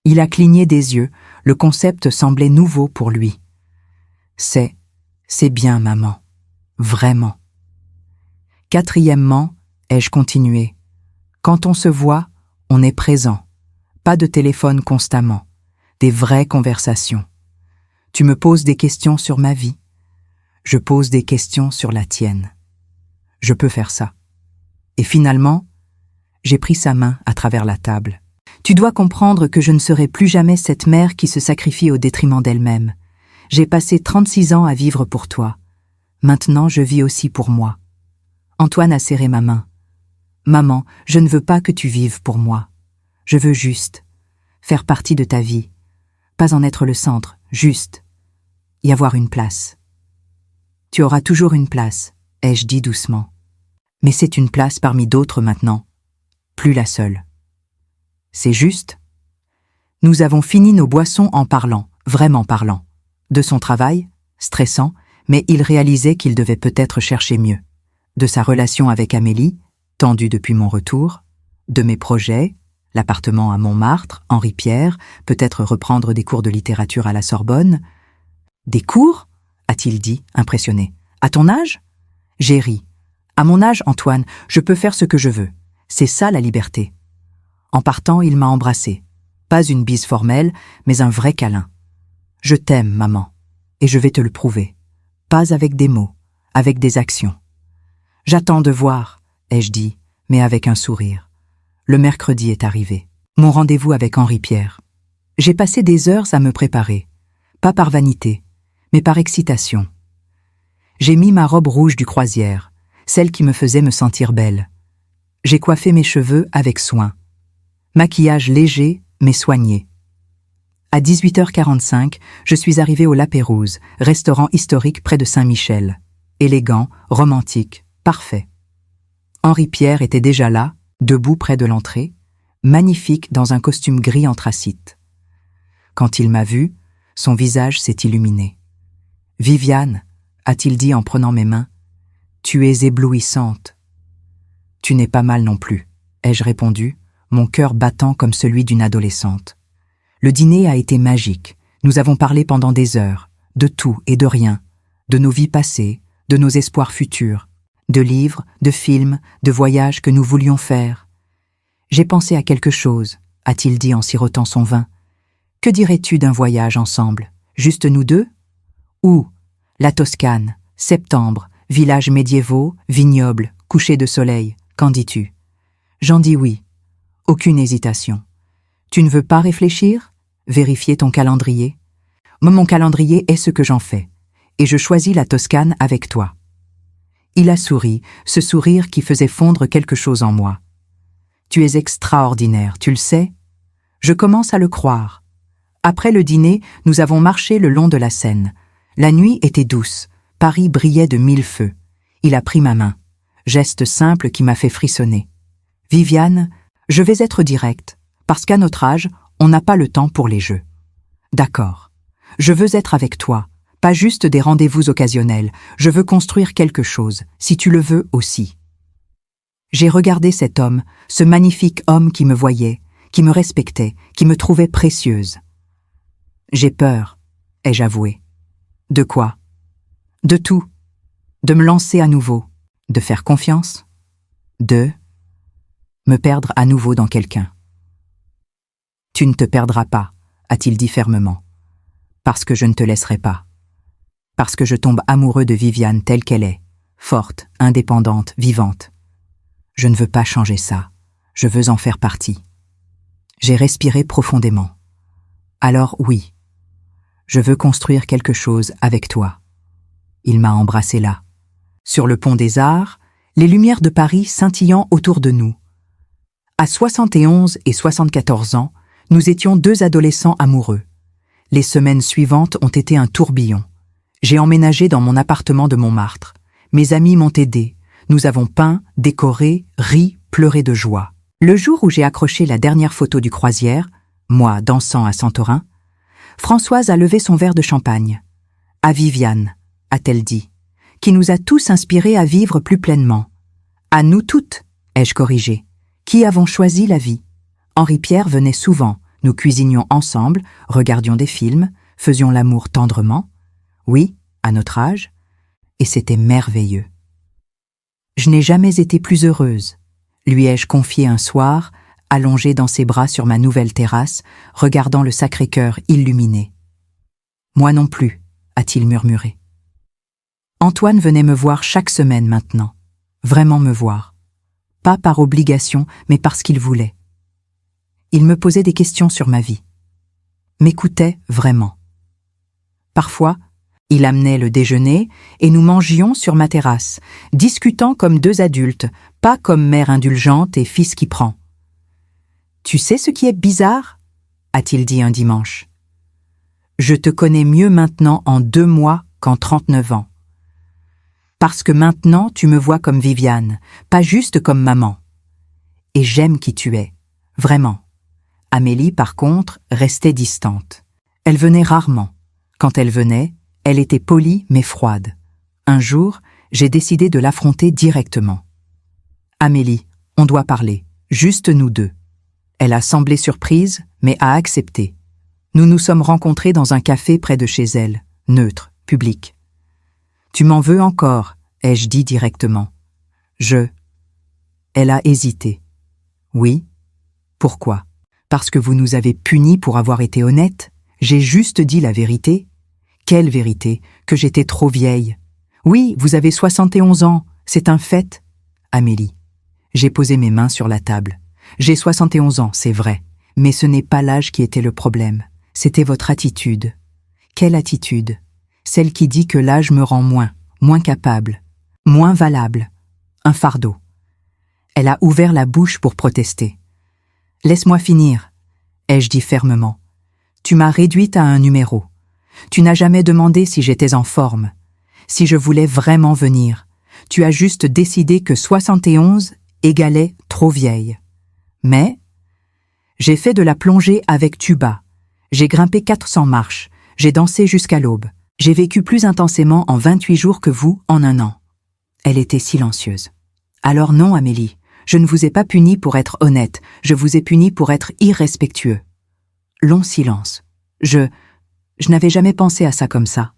Speaker 1: Il a cligné des yeux, le concept semblait nouveau pour lui. C'est bien, maman. Vraiment. Quatrièmement, ai-je continué, quand on se voit, on est présent. Pas de téléphone constamment. Des vraies conversations. Tu me poses des questions sur ma vie. Je pose des questions sur la tienne. Je peux faire ça. Et finalement, j'ai pris sa main à travers la table. Tu dois comprendre que je ne serai plus jamais cette mère qui se sacrifie au détriment d'elle-même. J'ai passé 36 ans à vivre pour toi. Maintenant, je vis aussi pour moi. Antoine a serré ma main. Maman, je ne veux pas que tu vives pour moi. Je veux juste faire partie de ta vie. Pas en être le centre, juste y avoir une place. Tu auras toujours une place, ai-je dit doucement. Mais c'est une place parmi d'autres maintenant, plus la seule. C'est juste. Nous avons fini nos boissons en parlant, vraiment parlant. De son travail, stressant, mais il réalisait qu'il devait peut-être chercher mieux. De sa relation avec Amélie, tendue depuis mon retour, de mes projets, l'appartement à Montmartre, Henri-Pierre, peut-être reprendre des cours de littérature à la Sorbonne. Des cours? A-t-il dit, impressionné. À ton âge? J'ai ri. À mon âge, Antoine, je peux faire ce que je veux. C'est ça la liberté. En partant, il m'a embrassé. Pas une bise formelle, mais un vrai câlin. Je t'aime, maman, et je vais te le prouver. Pas avec des mots, avec des actions. J'attends de voir, ai-je dit, mais avec un sourire. Le mercredi est arrivé. Mon rendez-vous avec Henri-Pierre. J'ai passé des heures à me préparer. Pas par vanité, mais par excitation. J'ai mis ma robe rouge du croisière, celle qui me faisait me sentir belle. J'ai coiffé mes cheveux avec soin. Maquillage léger, mais soigné. À 18h45, je suis arrivé au La Pérouse, restaurant historique près de Saint-Michel. Élégant, romantique, parfait. Henri-Pierre était déjà là, debout près de l'entrée, magnifique dans un costume gris anthracite. Quand il m'a vu, son visage s'est illuminé. « Viviane », a-t-il dit en prenant mes mains, « tu es éblouissante. »« Tu n'es pas mal non plus », ai-je répondu, mon cœur battant comme celui d'une adolescente. Le dîner a été magique. Nous avons parlé pendant des heures, de tout et de rien, de nos vies passées, de nos espoirs futurs, de livres, de films, de voyages que nous voulions faire. J'ai pensé à quelque chose, a-t-il dit en sirotant son vin. Que dirais-tu d'un voyage ensemble, juste nous deux? Où? La Toscane, septembre, villages médiévaux, vignobles, coucher de soleil, qu'en dis-tu? J'en dis oui. Aucune hésitation. Tu ne veux pas réfléchir? Vérifier ton calendrier? Mon calendrier est ce que j'en fais, et je choisis la Toscane avec toi. Il a souri, ce sourire qui faisait fondre quelque chose en moi. Tu es extraordinaire, tu le sais? Je commence à le croire. Après le dîner, nous avons marché le long de la Seine. La nuit était douce, Paris brillait de mille feux. Il a pris ma main, geste simple qui m'a fait frissonner. Viviane, je vais être directe, parce qu'à notre âge, on n'a pas le temps pour les jeux. D'accord. Je veux être avec toi, pas juste des rendez-vous occasionnels. Je veux construire quelque chose, si tu le veux aussi. J'ai regardé cet homme, ce magnifique homme qui me voyait, qui me respectait, qui me trouvait précieuse. J'ai peur, ai-je avoué. De quoi? De tout. De me lancer à nouveau, de faire confiance, de me perdre à nouveau dans quelqu'un. Tu ne te perdras pas, a-t-il dit fermement, parce que je ne te laisserai pas, parce que je tombe amoureux de Viviane telle qu'elle est, forte, indépendante, vivante. Je ne veux pas changer ça, je veux en faire partie. J'ai respiré profondément. Alors oui, je veux construire quelque chose avec toi. Il m'a embrassé là. Sur le pont des Arts, les lumières de Paris scintillant autour de nous. À 71 et 74 ans, nous étions deux adolescents amoureux. Les semaines suivantes ont été un tourbillon. J'ai emménagé dans mon appartement de Montmartre. Mes amis m'ont aidé. Nous avons peint, décoré, ri, pleuré de joie. Le jour où j'ai accroché la dernière photo du croisière, moi dansant à Santorin, Françoise a levé son verre de champagne. « À Viviane », a-t-elle dit, qui nous a tous inspirés à vivre plus pleinement. « À nous toutes », ai-je corrigé, qui avons choisi la vie. Henri-Pierre venait souvent, nous cuisinions ensemble, regardions des films, faisions l'amour tendrement. Oui, à notre âge, et c'était merveilleux. Je n'ai jamais été plus heureuse, lui ai-je confié un soir, allongée dans ses bras sur ma nouvelle terrasse, regardant le Sacré-Cœur illuminé. Moi non plus, a-t-il murmuré. Antoine venait me voir chaque semaine maintenant, vraiment me voir. Pas par obligation, mais parce qu'il voulait. Il me posait des questions sur ma vie. M'écoutait vraiment. Parfois, il amenait le déjeuner et nous mangions sur ma terrasse, discutant comme deux adultes, pas comme mère indulgente et fils qui prend. « Tu sais ce qui est bizarre ?» a-t-il dit un dimanche. « Je te connais mieux maintenant en 2 mois qu'en 39 ans. Parce que maintenant tu me vois comme Viviane, pas juste comme maman. Et j'aime qui tu es, vraiment. » Amélie, par contre, restait distante. Elle venait rarement. Quand elle venait, elle était polie mais froide. Un jour, j'ai décidé de l'affronter directement. « Amélie, on doit parler, juste nous deux. » Elle a semblé surprise, mais a accepté. Nous nous sommes rencontrés dans un café près de chez elle, neutre, public. « Tu m'en veux encore ?» ai-je dit directement. « Elle a hésité. « Oui. Pourquoi ? Parce que vous nous avez punis pour avoir été honnêtes. J'ai juste dit la vérité. » Quelle vérité? Que j'étais trop vieille. Oui, vous avez 71 ans, c'est un fait. Amélie. J'ai posé mes mains sur la table. J'ai 71 ans, c'est vrai, mais ce n'est pas l'âge qui était le problème. C'était votre attitude. Quelle attitude? Celle qui dit que l'âge me rend moins capable, moins valable. Un fardeau. Elle a ouvert la bouche pour protester. « Laisse-moi finir, » ai-je dit fermement. « Tu m'as réduite à un numéro. Tu n'as jamais demandé si j'étais en forme, si je voulais vraiment venir. Tu as juste décidé que 71 égalait trop vieille. Mais j'ai fait de la plongée avec tuba. J'ai grimpé 400 marches. J'ai dansé jusqu'à l'aube. J'ai vécu plus intensément en 28 jours que vous en 1 an. » Elle était silencieuse. « Alors non, Amélie, je ne vous ai pas puni pour être honnête. Je vous ai puni pour être irrespectueux. » Long silence. « Je n'avais jamais pensé à ça comme ça, »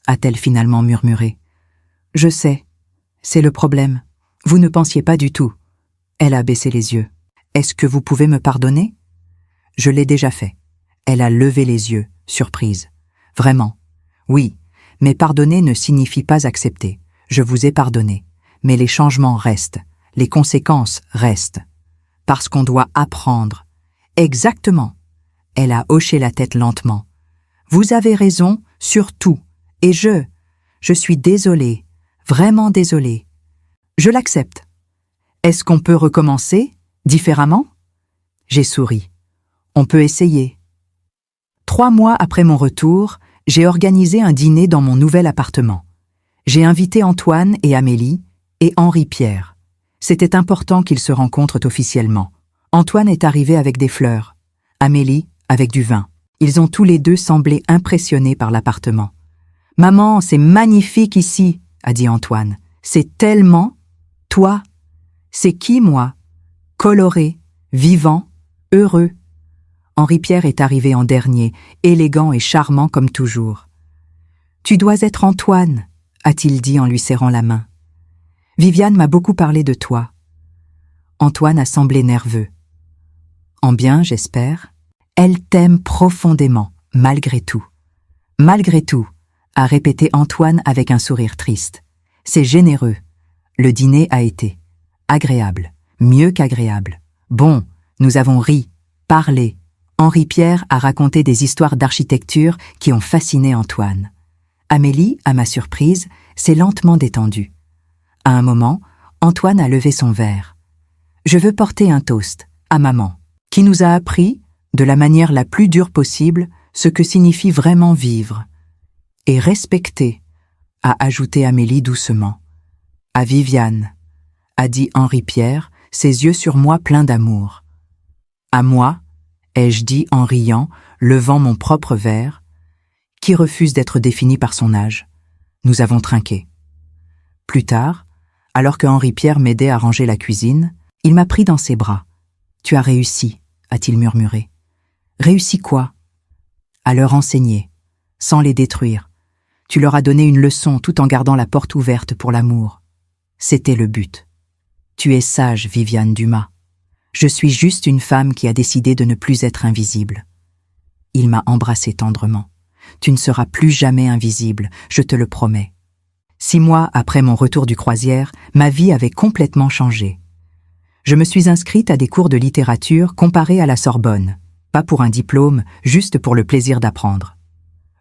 Speaker 1: a-t-elle finalement murmuré. « Je sais, c'est le problème. Vous ne pensiez pas du tout. » Elle a baissé les yeux. « Est-ce que vous pouvez me pardonner ?» Je l'ai déjà fait. Elle a levé les yeux, surprise. « Vraiment ? Oui, mais pardonner ne signifie pas accepter. Je vous ai pardonné. Mais les changements restent, les conséquences restent. Parce qu'on doit apprendre. » Exactement. Elle a hoché la tête lentement. Vous avez raison sur tout, et je suis désolée, vraiment désolée. Je l'accepte. Est-ce qu'on peut recommencer, différemment? J'ai souri. On peut essayer. 3 mois après mon retour, j'ai organisé un dîner dans mon nouvel appartement. J'ai invité Antoine et Amélie et Henri-Pierre. C'était important qu'ils se rencontrent officiellement. Antoine est arrivé avec des fleurs, Amélie avec du vin. Ils ont tous les deux semblé impressionnés par l'appartement. « Maman, c'est magnifique ici, » a dit Antoine. « C'est tellement... Toi, c'est qui, moi? Coloré, vivant, heureux. » Henri-Pierre est arrivé en dernier, élégant et charmant comme toujours. « Tu dois être Antoine, » a-t-il dit en lui serrant la main. « Viviane m'a beaucoup parlé de toi. » Antoine a semblé nerveux. « En bien, j'espère. » Elle t'aime profondément, malgré tout. Malgré tout, a répété Antoine avec un sourire triste. C'est généreux. Le dîner a été agréable, mieux qu'agréable. Bon, nous avons ri, parlé. Henri-Pierre a raconté des histoires d'architecture qui ont fasciné Antoine. Amélie, à ma surprise, s'est lentement détendue. À un moment, Antoine a levé son verre. « Je veux porter un toast à maman, qui nous a appris, de la manière la plus dure possible, ce que signifie vraiment vivre. Et respecter, » a ajouté Amélie doucement. « À Viviane, » a dit Henri-Pierre, ses yeux sur moi pleins d'amour. À moi, ai-je dit en riant, levant mon propre verre, qui refuse d'être défini par son âge. Nous avons trinqué. Plus tard, alors que Henri-Pierre m'aidait à ranger la cuisine, il m'a pris dans ses bras. « Tu as réussi », a-t-il murmuré. « Réussi quoi ?»« À leur enseigner, sans les détruire. Tu leur as donné une leçon tout en gardant la porte ouverte pour l'amour. C'était le but. Tu es sage, Viviane Dumas. Je suis juste une femme qui a décidé de ne plus être invisible. » Il m'a embrassé tendrement. « Tu ne seras plus jamais invisible, je te le promets. » 6 mois après mon retour du croisière, ma vie avait complètement changé. Je me suis inscrite à des cours de littérature comparés à la Sorbonne, pas pour un diplôme, juste pour le plaisir d'apprendre.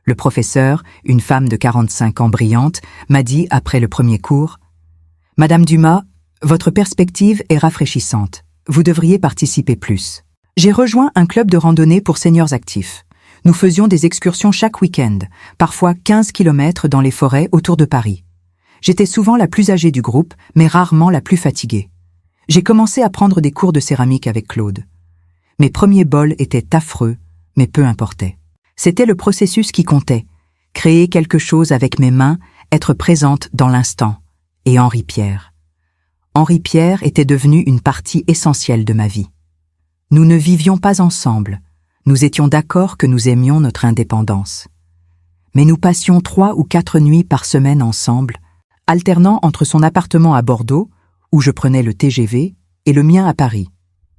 Speaker 1: Le professeur, une femme de 45 ans brillante, m'a dit après le premier cours « Madame Dumas, votre perspective est rafraîchissante. Vous devriez participer plus. » J'ai rejoint un club de randonnée pour seniors actifs. Nous faisions des excursions chaque week-end, parfois 15 km dans les forêts autour de Paris. J'étais souvent la plus âgée du groupe, mais rarement la plus fatiguée. J'ai commencé à prendre des cours de céramique avec Claude. Mes premiers bols étaient affreux, mais peu importait. C'était le processus qui comptait. Créer quelque chose avec mes mains, être présente dans l'instant. Et Henri-Pierre. Henri-Pierre était devenu une partie essentielle de ma vie. Nous ne vivions pas ensemble. Nous étions d'accord que nous aimions notre indépendance. Mais nous passions 3 ou 4 nuits par semaine ensemble, alternant entre son appartement à Bordeaux, où je prenais le TGV, et le mien à Paris.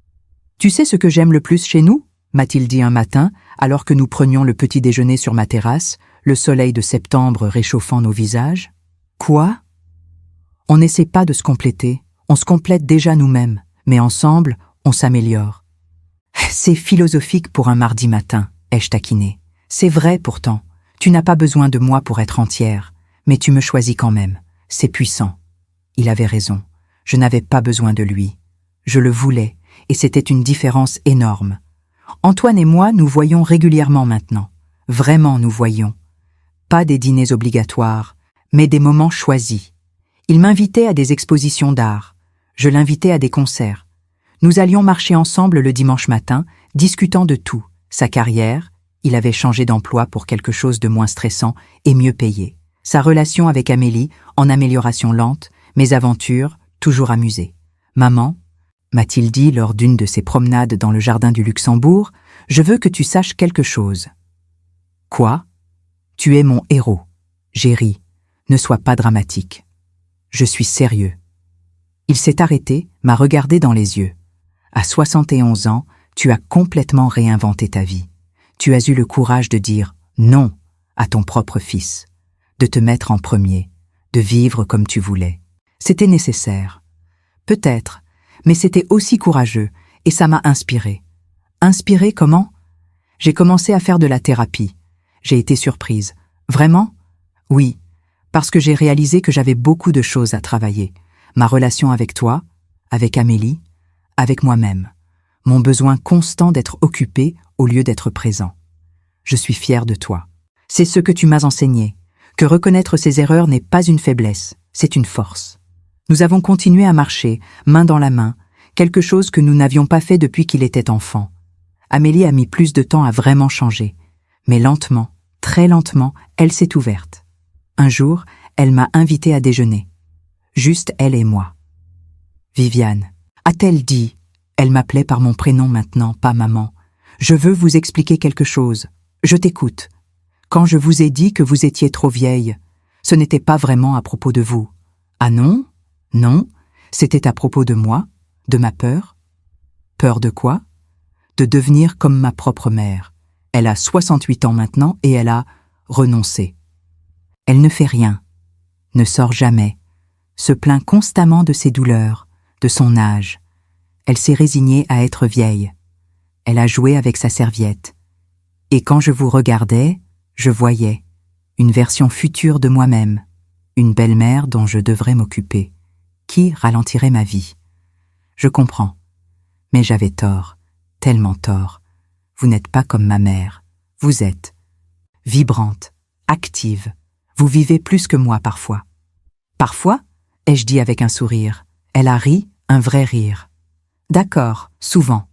Speaker 1: « Tu sais ce que j'aime le plus chez nous ?» m'a-t-il dit un matin, alors que nous prenions le petit déjeuner sur ma terrasse, le soleil de septembre réchauffant nos visages. « Quoi ?» On n'essaie pas de se compléter, on se complète déjà nous-mêmes, mais ensemble, on s'améliore. « C'est philosophique pour un mardi matin, » ai-je taquiné. « C'est vrai pourtant, tu n'as pas besoin de moi pour être entière, mais tu me choisis quand même. C'est puissant. » Il avait raison. Je n'avais pas besoin de lui. Je le voulais, et c'était une différence énorme. Antoine et moi nous voyons régulièrement maintenant. Vraiment nous voyons. Pas des dîners obligatoires, mais des moments choisis. Il m'invitait à des expositions d'art. Je l'invitais à des concerts. Nous allions marcher ensemble le dimanche matin, discutant de tout. Sa carrière, il avait changé d'emploi pour quelque chose de moins stressant et mieux payé. Sa relation avec Amélie, en amélioration lente, mes aventures, toujours amusées. « Maman, m'a-t-il dit lors d'une de ses promenades dans le jardin du Luxembourg, je veux que tu saches quelque chose. »« Quoi ? » ?»« Tu es mon héros. » J'ai ri. « Ne sois pas dramatique. »« Je suis sérieux. » Il s'est arrêté, m'a regardé dans les yeux. « À 71 ans, tu as complètement réinventé ta vie. Tu as eu le courage de dire « non » à ton propre fils, de te mettre en premier, de vivre comme tu voulais. C'était nécessaire. Peut-être, mais c'était aussi courageux, et ça m'a inspiré. Inspiré comment ? J'ai commencé à faire de la thérapie. J'ai été surprise. Vraiment ? Oui, parce que j'ai réalisé que j'avais beaucoup de choses à travailler. Ma relation avec toi, avec Amélie, avec moi-même. Mon besoin constant d'être occupé au lieu d'être présent. Je suis fière de toi. C'est ce que tu m'as enseigné, que reconnaître ses erreurs n'est pas une faiblesse, c'est une force. Nous avons continué à marcher, main dans la main, quelque chose que nous n'avions pas fait depuis qu'il était enfant. Amélie a mis plus de temps à vraiment changer, mais lentement, très lentement, elle s'est ouverte. Un jour, elle m'a invitée à déjeuner. Juste elle et moi. Viviane, a-t-elle dit, elle m'appelait par mon prénom maintenant, pas maman. Je veux vous expliquer quelque chose. Je t'écoute. Quand je vous ai dit que vous étiez trop vieille, ce n'était pas vraiment à propos de vous. Ah non ? Non, c'était à propos de moi, de ma peur. Peur de quoi ? De devenir comme ma propre mère. Elle a 68 ans maintenant et elle a renoncé. Elle ne fait rien, ne sort jamais, se plaint constamment de ses douleurs, de son âge. Elle s'est résignée à être vieille. Elle a joué avec sa serviette. Et quand je vous regardais, je voyais une version future de moi-même, une belle-mère dont je devrais m'occuper, qui ralentirait ma vie. Je comprends, mais j'avais tort, tellement tort. Vous n'êtes pas comme ma mère, vous êtes vibrante, active, vous vivez plus que moi parfois. Parfois, ai-je dit avec un sourire. Elle a ri, un vrai rire. D'accord, souvent.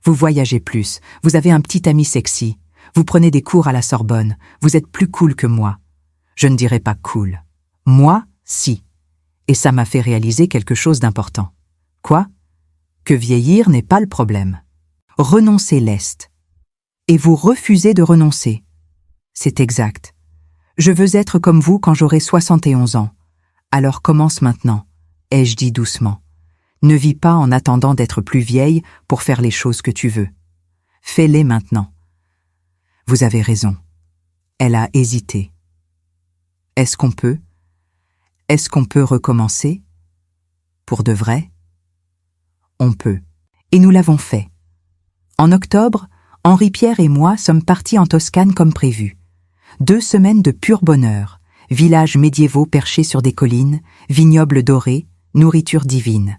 Speaker 1: Vous voyagez plus, vous avez un petit ami sexy, vous prenez des cours à la Sorbonne, vous êtes plus cool que moi. Je ne dirais pas cool. Moi, si. Et ça m'a fait réaliser quelque chose d'important. Quoi? Que vieillir n'est pas le problème. Renoncer l'est. Et vous refusez de renoncer. C'est exact. Je veux être comme vous quand j'aurai 71 ans. Alors commence maintenant, ai-je dit doucement. Ne vis pas en attendant d'être plus vieille pour faire les choses que tu veux. Fais-les maintenant. Vous avez raison. Elle a hésité. Est-ce qu'on peut? Est-ce qu'on peut recommencer? Pour de vrai? On peut. Et nous l'avons fait. En octobre, Henri-Pierre et moi sommes partis en Toscane comme prévu. 2 semaines de pur bonheur, villages médiévaux perchés sur des collines, vignobles dorés, nourriture divine.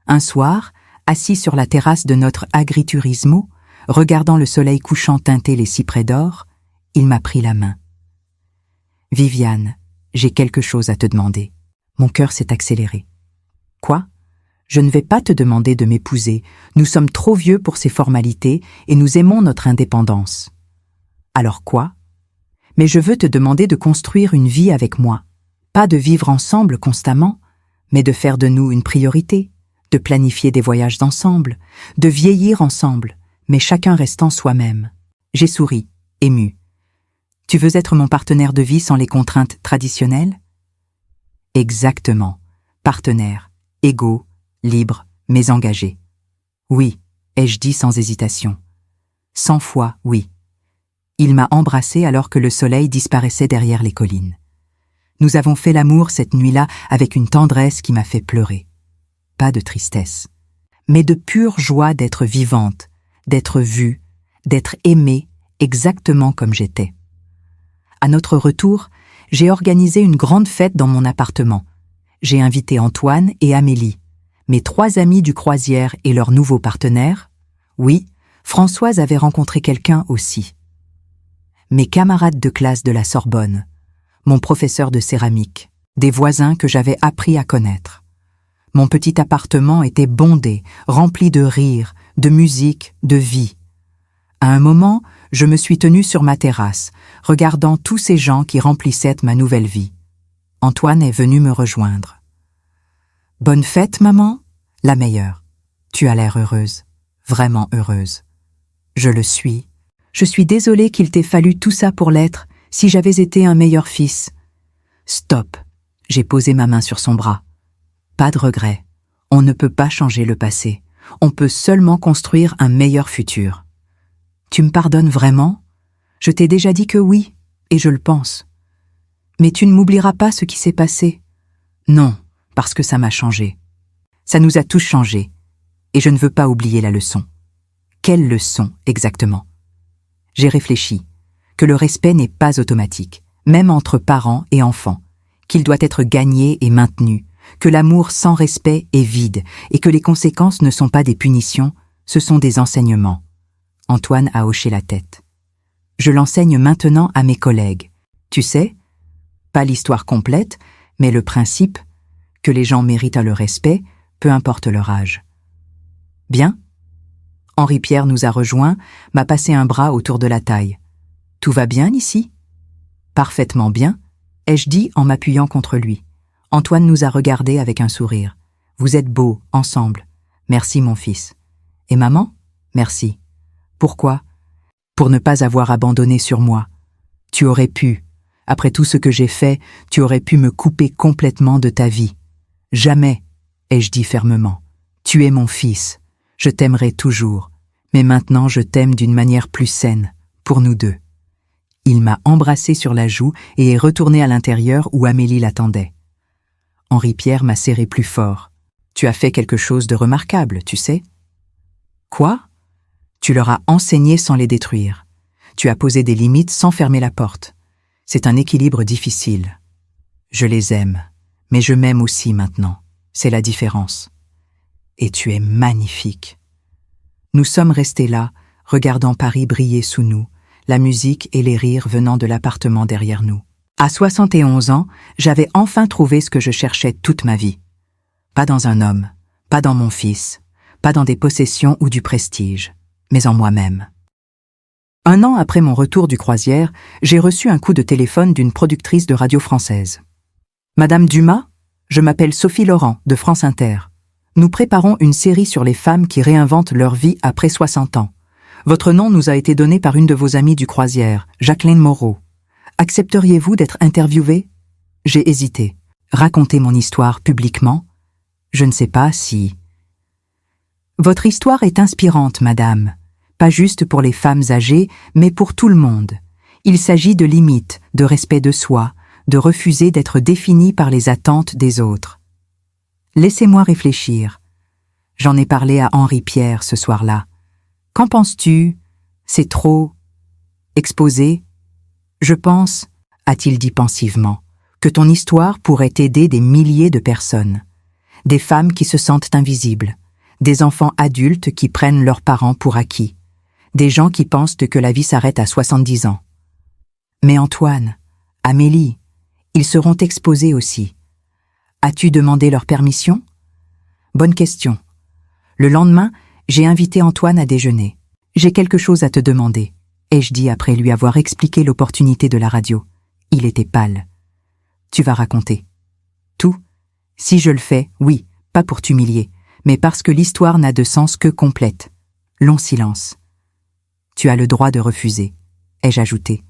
Speaker 1: Un soir, assis sur la terrasse de notre agriturismo, regardant le soleil couchant teinter les cyprès d'or, il m'a pris la main. « Viviane, j'ai quelque chose à te demander. » Mon cœur s'est accéléré. « Quoi ? Je ne vais pas te demander de m'épouser. Nous sommes trop vieux pour ces formalités et nous aimons notre indépendance. » Alors quoi ? Mais je veux te demander de construire une vie avec moi. Pas de vivre ensemble constamment, mais de faire de nous une priorité, de planifier des voyages ensemble, de vieillir ensemble, mais chacun restant soi-même. J'ai souri, ému. Tu veux être mon partenaire de vie sans les contraintes traditionnelles? Exactement. Partenaire, égaux, libre, mais engagé. Oui, ai-je dit sans hésitation. 100 fois oui. Il m'a embrassé alors que le soleil disparaissait derrière les collines. Nous avons fait l'amour cette nuit-là avec une tendresse qui m'a fait pleurer. Pas de tristesse, mais de pure joie d'être vivante, d'être vue, d'être aimée exactement comme j'étais. À notre retour, j'ai organisé une grande fête dans mon appartement. J'ai invité Antoine et Amélie, mes 3 amis du croisière et leur nouveau partenaire. Oui, Françoise avait rencontré quelqu'un aussi. Mes camarades de classe de la Sorbonne, mon professeur de céramique, des voisins que j'avais appris à connaître. Mon petit appartement était bondé, rempli de rires, de musique, de vie. À un moment, je me suis tenue sur ma terrasse, regardant tous ces gens qui remplissaient ma nouvelle vie. Antoine est venu me rejoindre. « Bonne fête, maman ?» « La meilleure. Tu as l'air heureuse, vraiment heureuse. »« Je le suis. Je suis désolée qu'il t'ait fallu tout ça pour l'être, si j'avais été un meilleur fils. »« Stop !» J'ai posé ma main sur son bras. « Pas de regret. On ne peut pas changer le passé. On peut seulement construire un meilleur futur. »« Tu me pardonnes vraiment ? Je t'ai déjà dit que oui, et je le pense. Mais tu ne m'oublieras pas ce qui s'est passé. Non, parce que ça m'a changé. Ça nous a tous changés, et je ne veux pas oublier la leçon. Quelle leçon, exactement ? J'ai réfléchi, que le respect n'est pas automatique, même entre parents et enfants, qu'il doit être gagné et maintenu, que l'amour sans respect est vide, et que les conséquences ne sont pas des punitions, ce sont des enseignements. Antoine a hoché la tête. Je l'enseigne maintenant à mes collègues. Tu sais, pas l'histoire complète, mais le principe, que les gens méritent le respect, peu importe leur âge. Bien ? Henri-Pierre nous a rejoints, m'a passé un bras autour de la taille. Tout va bien ici ? Parfaitement bien, ai-je dit en m'appuyant contre lui. Antoine nous a regardés avec un sourire. Vous êtes beaux, ensemble. Merci, mon fils. Et maman ? Merci. Pourquoi ? Pour ne pas avoir abandonné sur moi. Tu aurais pu, après tout ce que j'ai fait, tu aurais pu me couper complètement de ta vie. Jamais, ai-je dit fermement. Tu es mon fils. Je t'aimerai toujours. Mais maintenant, je t'aime d'une manière plus saine, pour nous deux. Il m'a embrassé sur la joue et est retourné à l'intérieur où Amélie l'attendait. Henri-Pierre m'a serré plus fort. Tu as fait quelque chose de remarquable, tu sais. Quoi ? Tu leur as enseigné sans les détruire. Tu as posé des limites sans fermer la porte. C'est un équilibre difficile. Je les aime, mais je m'aime aussi maintenant. C'est la différence. Et tu es magnifique. Nous sommes restés là, regardant Paris briller sous nous, la musique et les rires venant de l'appartement derrière nous. À 71 ans, j'avais enfin trouvé ce que je cherchais toute ma vie. Pas dans un homme, pas dans mon fils, pas dans des possessions ou du prestige, mais en moi-même. 1 an après mon retour du croisière, j'ai reçu un coup de téléphone d'une productrice de radio française. « Madame Dumas, je m'appelle Sophie Laurent, de France Inter. Nous préparons une série sur les femmes qui réinventent leur vie après 60 ans. Votre nom nous a été donné par une de vos amies du croisière, Jacqueline Moreau. Accepteriez-vous d'être interviewée ?» J'ai hésité. Raconter mon histoire publiquement? Je ne sais pas si... Votre histoire est inspirante, madame. Pas juste pour les femmes âgées, mais pour tout le monde. Il s'agit de limites, de respect de soi, de refuser d'être défini par les attentes des autres. Laissez-moi réfléchir. J'en ai parlé à Henri Pierre ce soir-là. Qu'en penses-tu? C'est trop... exposé? Je pense, a-t-il dit pensivement, que ton histoire pourrait aider des milliers de personnes. Des femmes qui se sentent invisibles, des enfants adultes qui prennent leurs parents pour acquis, des gens qui pensent que la vie s'arrête à 70 ans. Mais Antoine, Amélie, ils seront exposés aussi. As-tu demandé leur permission? Bonne question. Le lendemain, j'ai invité Antoine à déjeuner. J'ai quelque chose à te demander, ai-je dit après lui avoir expliqué l'opportunité de la radio. Il était pâle. Tu vas raconter. Tout? Si je le fais, oui, pas pour t'humilier, mais parce que l'histoire n'a de sens que complète. Long silence. Tu as le droit de refuser, ai-je ajouté.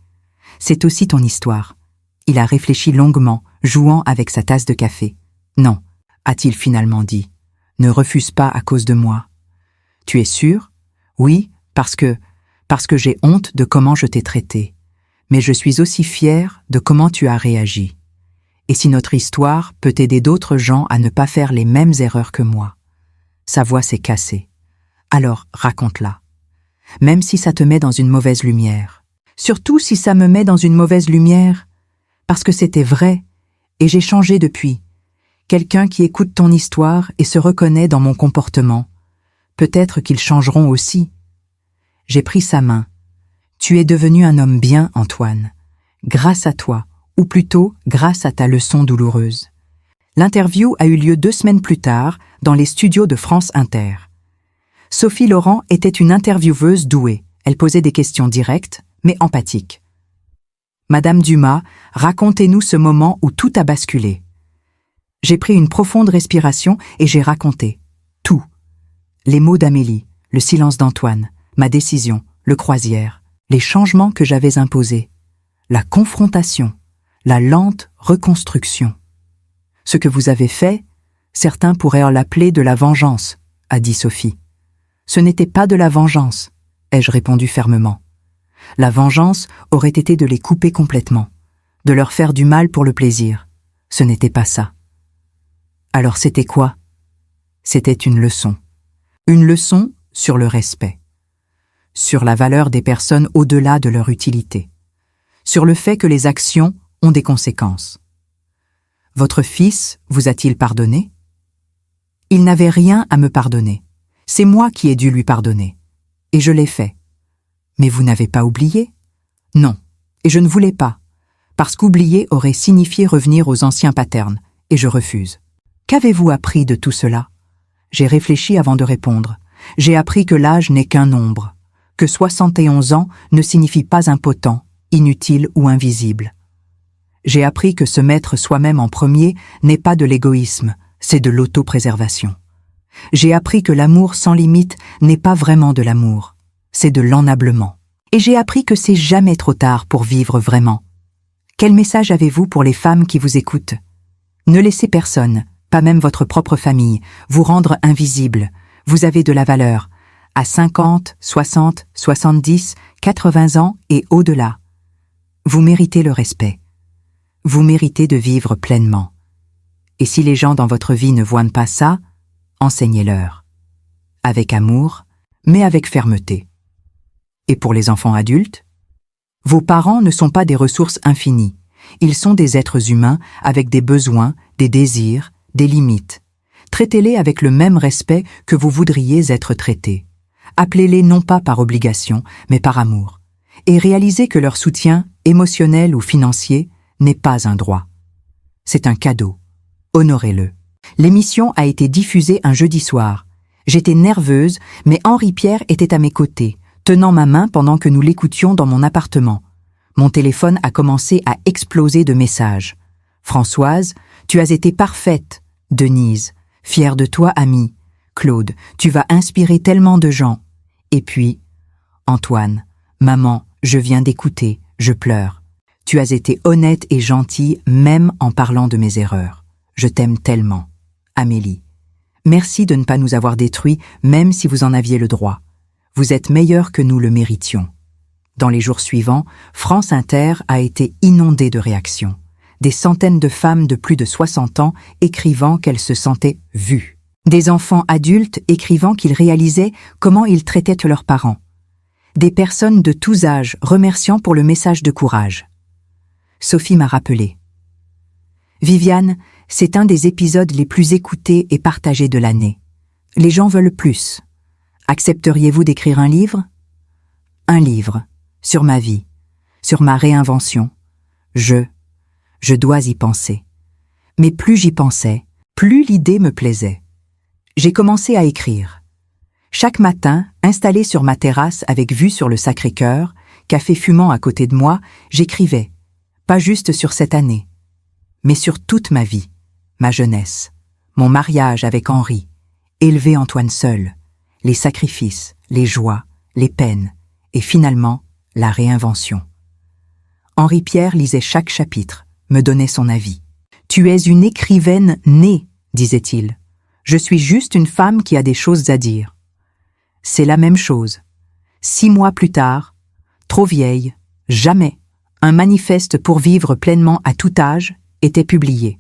Speaker 1: C'est aussi ton histoire. Il a réfléchi longuement, jouant avec sa tasse de café. Non, a-t-il finalement dit. Ne refuse pas à cause de moi. Tu es sûr? Oui, parce que j'ai honte de comment je t'ai traité. Mais je suis aussi fière de comment tu as réagi. Et si notre histoire peut aider d'autres gens à ne pas faire les mêmes erreurs que moi. Sa voix s'est cassée. Alors, raconte-la. Même si ça te met dans une mauvaise lumière. Surtout si ça me met dans une mauvaise lumière. Parce que c'était vrai, et j'ai changé depuis. Quelqu'un qui écoute ton histoire et se reconnaît dans mon comportement. Peut-être qu'ils changeront aussi. J'ai pris sa main. Tu es devenu un homme bien, Antoine. Grâce à toi, ou plutôt grâce à ta leçon douloureuse. L'interview a eu lieu 2 semaines plus tard, dans les studios de France Inter. Sophie Laurent était une intervieweuse douée. Elle posait des questions directes, mais empathiques. Madame Dumas, racontez-nous ce moment où tout a basculé. J'ai pris une profonde respiration et j'ai raconté. Tout. Les mots d'Amélie, le silence d'Antoine, ma décision, le croisière, les changements que j'avais imposés, la confrontation, la lente reconstruction. Ce que vous avez fait, certains pourraient l'appeler de la vengeance, a dit Sophie. Ce n'était pas de la vengeance, ai-je répondu fermement. La vengeance aurait été de les couper complètement, de leur faire du mal pour le plaisir. Ce n'était pas ça. Alors c'était quoi? C'était une leçon. Une leçon sur le respect. Sur la valeur des personnes au-delà de leur utilité. Sur le fait que les actions ont des conséquences. Votre fils vous a-t-il pardonné? Il n'avait rien à me pardonner. C'est moi qui ai dû lui pardonner. Et je l'ai fait. Mais vous n'avez pas oublié? Non, et je ne voulais pas. Parce qu'oublier aurait signifié revenir aux anciens patterns, et je refuse. Qu'avez-vous appris de tout cela? J'ai réfléchi avant de répondre. J'ai appris que l'âge n'est qu'un nombre, que 71 ans ne signifie pas impotent, inutile ou invisible. J'ai appris que se mettre soi-même en premier n'est pas de l'égoïsme, c'est de l'autopréservation. J'ai appris que l'amour sans limite n'est pas vraiment de l'amour, c'est de l'ennablement. Et j'ai appris que c'est jamais trop tard pour vivre vraiment. Quel message avez-vous pour les femmes qui vous écoutent? Ne laissez personne, pas même votre propre famille, vous rendre invisible. Vous avez de la valeur, à 50, 60, 70, 80 ans et au-delà. Vous méritez le respect. Vous méritez de vivre pleinement. Et si les gens dans votre vie ne voient pas ça, enseignez-leur. Avec amour, mais avec fermeté. Et pour les enfants adultes? Vos parents ne sont pas des ressources infinies. Ils sont des êtres humains avec des besoins, des désirs, des limites. Traitez-les avec le même respect que vous voudriez être traités. Appelez-les non pas par obligation, mais par amour. Et réalisez que leur soutien, émotionnel ou financier, n'est pas un droit. C'est un cadeau. Honorez-le. L'émission a été diffusée un jeudi soir. J'étais nerveuse, mais Henri-Pierre était à mes côtés, tenant ma main pendant que nous l'écoutions dans mon appartement. Mon téléphone a commencé à exploser de messages. « Françoise, tu as été parfaite. » Denise, « Fière de toi, amie. » Claude, « Tu vas inspirer tellement de gens. » Et puis, Antoine, « Maman, je viens d'écouter, je pleure. Tu as été honnête et gentille même en parlant de mes erreurs. Je t'aime tellement. » Amélie, « Merci de ne pas nous avoir détruits, même si vous en aviez le droit. Vous êtes meilleurs que nous le méritions. » Dans les jours suivants, France Inter a été inondée de réactions. Des centaines de femmes de plus de 60 ans écrivant qu'elles se sentaient vues. Des enfants adultes écrivant qu'ils réalisaient comment ils traitaient leurs parents. Des personnes de tous âges remerciant pour le message de courage. Sophie m'a rappelé. « Viviane, c'est un des épisodes les plus écoutés et partagés de l'année. Les gens veulent plus. Accepteriez-vous d'écrire un livre ? Un livre, sur ma vie, sur ma réinvention. Je dois y penser. Mais plus j'y pensais, plus l'idée me plaisait. J'ai commencé à écrire. Chaque matin, installée sur ma terrasse avec vue sur le Sacré-Cœur, café fumant à côté de moi, j'écrivais, pas juste sur cette année, mais sur toute ma vie, ma jeunesse, mon mariage avec Henri, élever Antoine seul, les sacrifices, les joies, les peines, et finalement, la réinvention. Henri-Pierre lisait chaque chapitre, me donnait son avis. « Tu es une écrivaine née, disait-il. Je suis juste une femme qui a des choses à dire. » C'est la même chose. 6 mois plus tard, trop vieille, jamais, un manifeste pour vivre pleinement à tout âge était publié.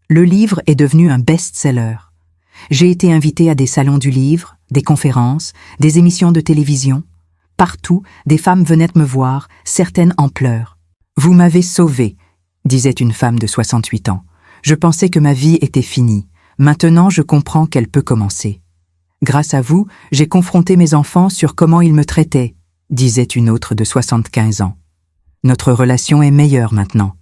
Speaker 1: Le livre est devenu un best-seller. J'ai été invitée à des salons du livre, des conférences, des émissions de télévision. Partout, des femmes venaient me voir, certaines en pleurs. « Vous m'avez sauvée », disait une femme de 68 ans. « Je pensais que ma vie était finie. Maintenant, je comprends qu'elle peut commencer. Grâce à vous, j'ai confronté mes enfants sur comment ils me traitaient, disait une autre de 75 ans. Notre relation est meilleure maintenant.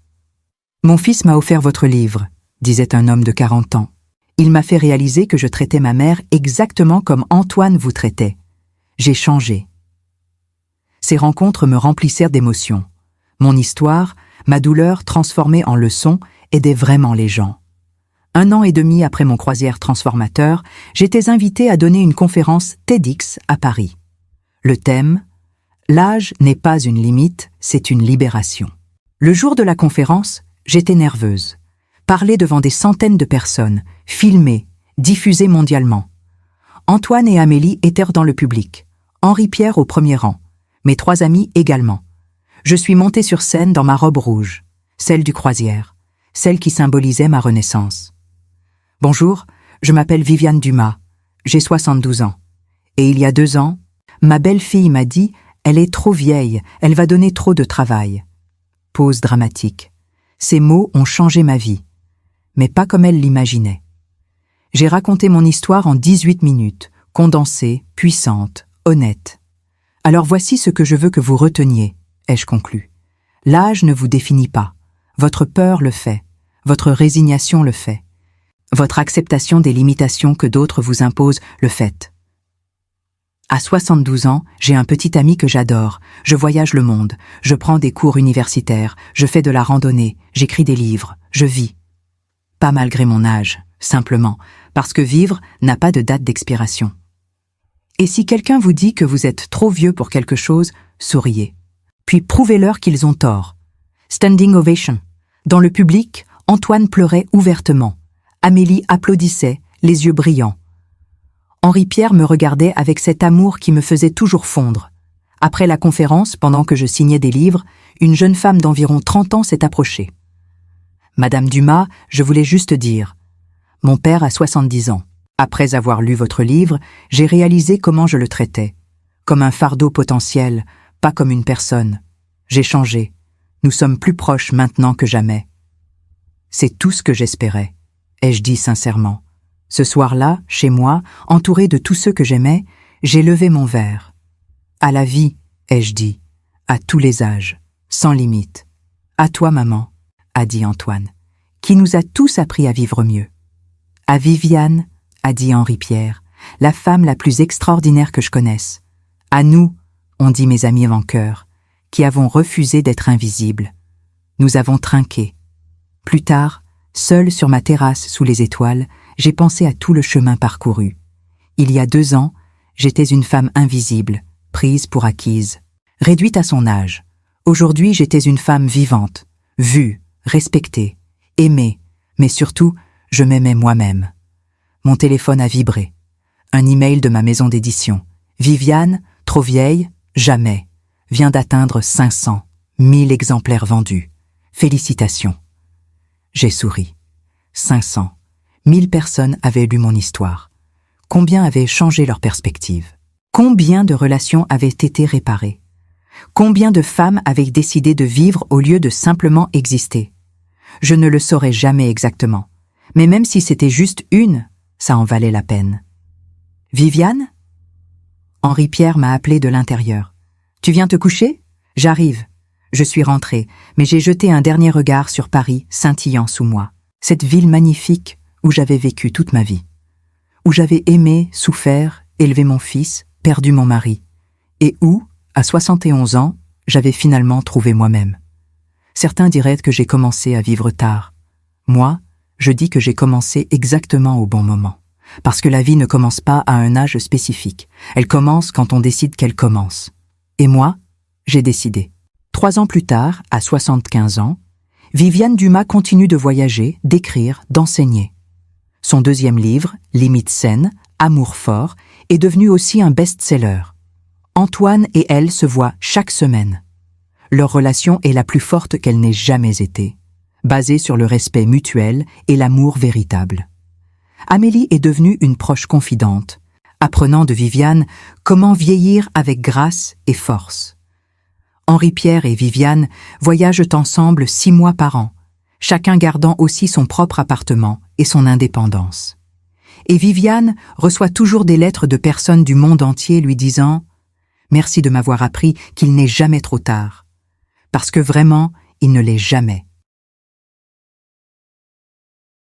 Speaker 1: Mon fils m'a offert votre livre, disait un homme de 40 ans. Il m'a fait réaliser que je traitais ma mère exactement comme Antoine vous traitait. J'ai changé. Ces rencontres me remplissèrent d'émotions. Mon histoire, ma douleur transformée en leçon, aidait vraiment les gens. 1 an et demi après mon croisière transformateur, j'étais invitée à donner une conférence TEDx à Paris. Le thème « L'âge n'est pas une limite, c'est une libération ». Le jour de la conférence, j'étais nerveuse. Parler devant des centaines de personnes, filmer, diffuser mondialement. Antoine et Amélie étaient dans le public, Henri-Pierre au premier rang, mes 3 amis également. Je suis montée sur scène dans ma robe rouge, celle du croisière, celle qui symbolisait ma renaissance. Bonjour, je m'appelle Viviane Dumas, j'ai 72 ans. Et il y a 2 ans, ma belle-fille m'a dit « Elle est trop vieille, elle va donner trop de travail ». Pause dramatique. Ces mots ont changé ma vie, mais pas comme elle l'imaginait. J'ai raconté mon histoire en 18 minutes, condensée, puissante, honnête. Alors voici ce que je veux que vous reteniez, ai-je conclu. L'âge ne vous définit pas. Votre peur le fait. Votre résignation le fait. Votre acceptation des limitations que d'autres vous imposent le fait. À 72 ans, j'ai un petit ami que j'adore. Je voyage le monde. Je prends des cours universitaires. Je fais de la randonnée. J'écris des livres. Je vis. Pas malgré mon âge, simplement, parce que vivre n'a pas de date d'expiration. Et si quelqu'un vous dit que vous êtes trop vieux pour quelque chose, souriez. Puis prouvez-leur qu'ils ont tort. Standing ovation. Dans le public, Antoine pleurait ouvertement. Amélie applaudissait, les yeux brillants. Henri-Pierre me regardait avec cet amour qui me faisait toujours fondre. Après la conférence, pendant que je signais des livres, une jeune femme d'environ 30 ans s'est approchée. « Madame Dumas, je voulais juste dire. Mon père a 70 ans. Après avoir lu votre livre, j'ai réalisé comment je le traitais. Comme un fardeau potentiel, pas comme une personne. J'ai changé. Nous sommes plus proches maintenant que jamais. C'est tout ce que j'espérais, ai-je dit sincèrement. Ce soir-là, chez moi, entouré de tous ceux que j'aimais, j'ai levé mon verre. À la vie, ai-je dit, à tous les âges, sans limite. À toi, maman, a dit Antoine, qui nous a tous appris à vivre mieux. À Viviane, a dit Henri-Pierre, la femme la plus extraordinaire que je connaisse. À nous, ont dit mes amis vainqueurs, qui avons refusé d'être invisibles. Nous avons trinqué. Plus tard, seule sur ma terrasse sous les étoiles, j'ai pensé à tout le chemin parcouru. Il y a 2 ans, j'étais une femme invisible, prise pour acquise, réduite à son âge. Aujourd'hui, j'étais une femme vivante, vue, respectée, aimée, mais surtout, je m'aimais moi-même. Mon téléphone a vibré. Un email de ma maison d'édition. Viviane, trop vieille, jamais, vient d'atteindre 500, 1000 exemplaires vendus. Félicitations. J'ai souri. 500, 1000 personnes avaient lu mon histoire. Combien avaient changé leur perspective? Combien de relations avaient été réparées? Combien de femmes avaient décidé de vivre au lieu de simplement exister? Je ne le saurais jamais exactement, mais même si c'était juste une, ça en valait la peine. Viviane? Henri-Pierre m'a appelé de l'intérieur. Tu viens te coucher? J'arrive. Je suis rentrée, mais j'ai jeté un dernier regard sur Paris, scintillant sous moi. Cette ville magnifique où j'avais vécu toute ma vie. Où j'avais aimé, souffert, élevé mon fils, perdu mon mari. Et où, à 71 ans, j'avais finalement trouvé moi-même. Certains diraient que j'ai commencé à vivre tard. Moi, je dis que j'ai commencé exactement au bon moment. Parce que la vie ne commence pas à un âge spécifique. Elle commence quand on décide qu'elle commence. Et moi, j'ai décidé. 3 ans plus tard, à 75 ans, Viviane Dumas continue de voyager, d'écrire, d'enseigner. Son 2e livre, Limites saines, Amour fort, est devenu aussi un best-seller. Antoine et elle se voient chaque semaine. Leur relation est la plus forte qu'elle n'ait jamais été, basée sur le respect mutuel et l'amour véritable. Amélie est devenue une proche confidente, apprenant de Viviane comment vieillir avec grâce et force. Henri-Pierre et Viviane voyagent ensemble 6 mois par an, chacun gardant aussi son propre appartement et son indépendance. Et Viviane reçoit toujours des lettres de personnes du monde entier lui disant « Merci de m'avoir appris qu'il n'est jamais trop tard. » Parce que vraiment, il ne l'est jamais.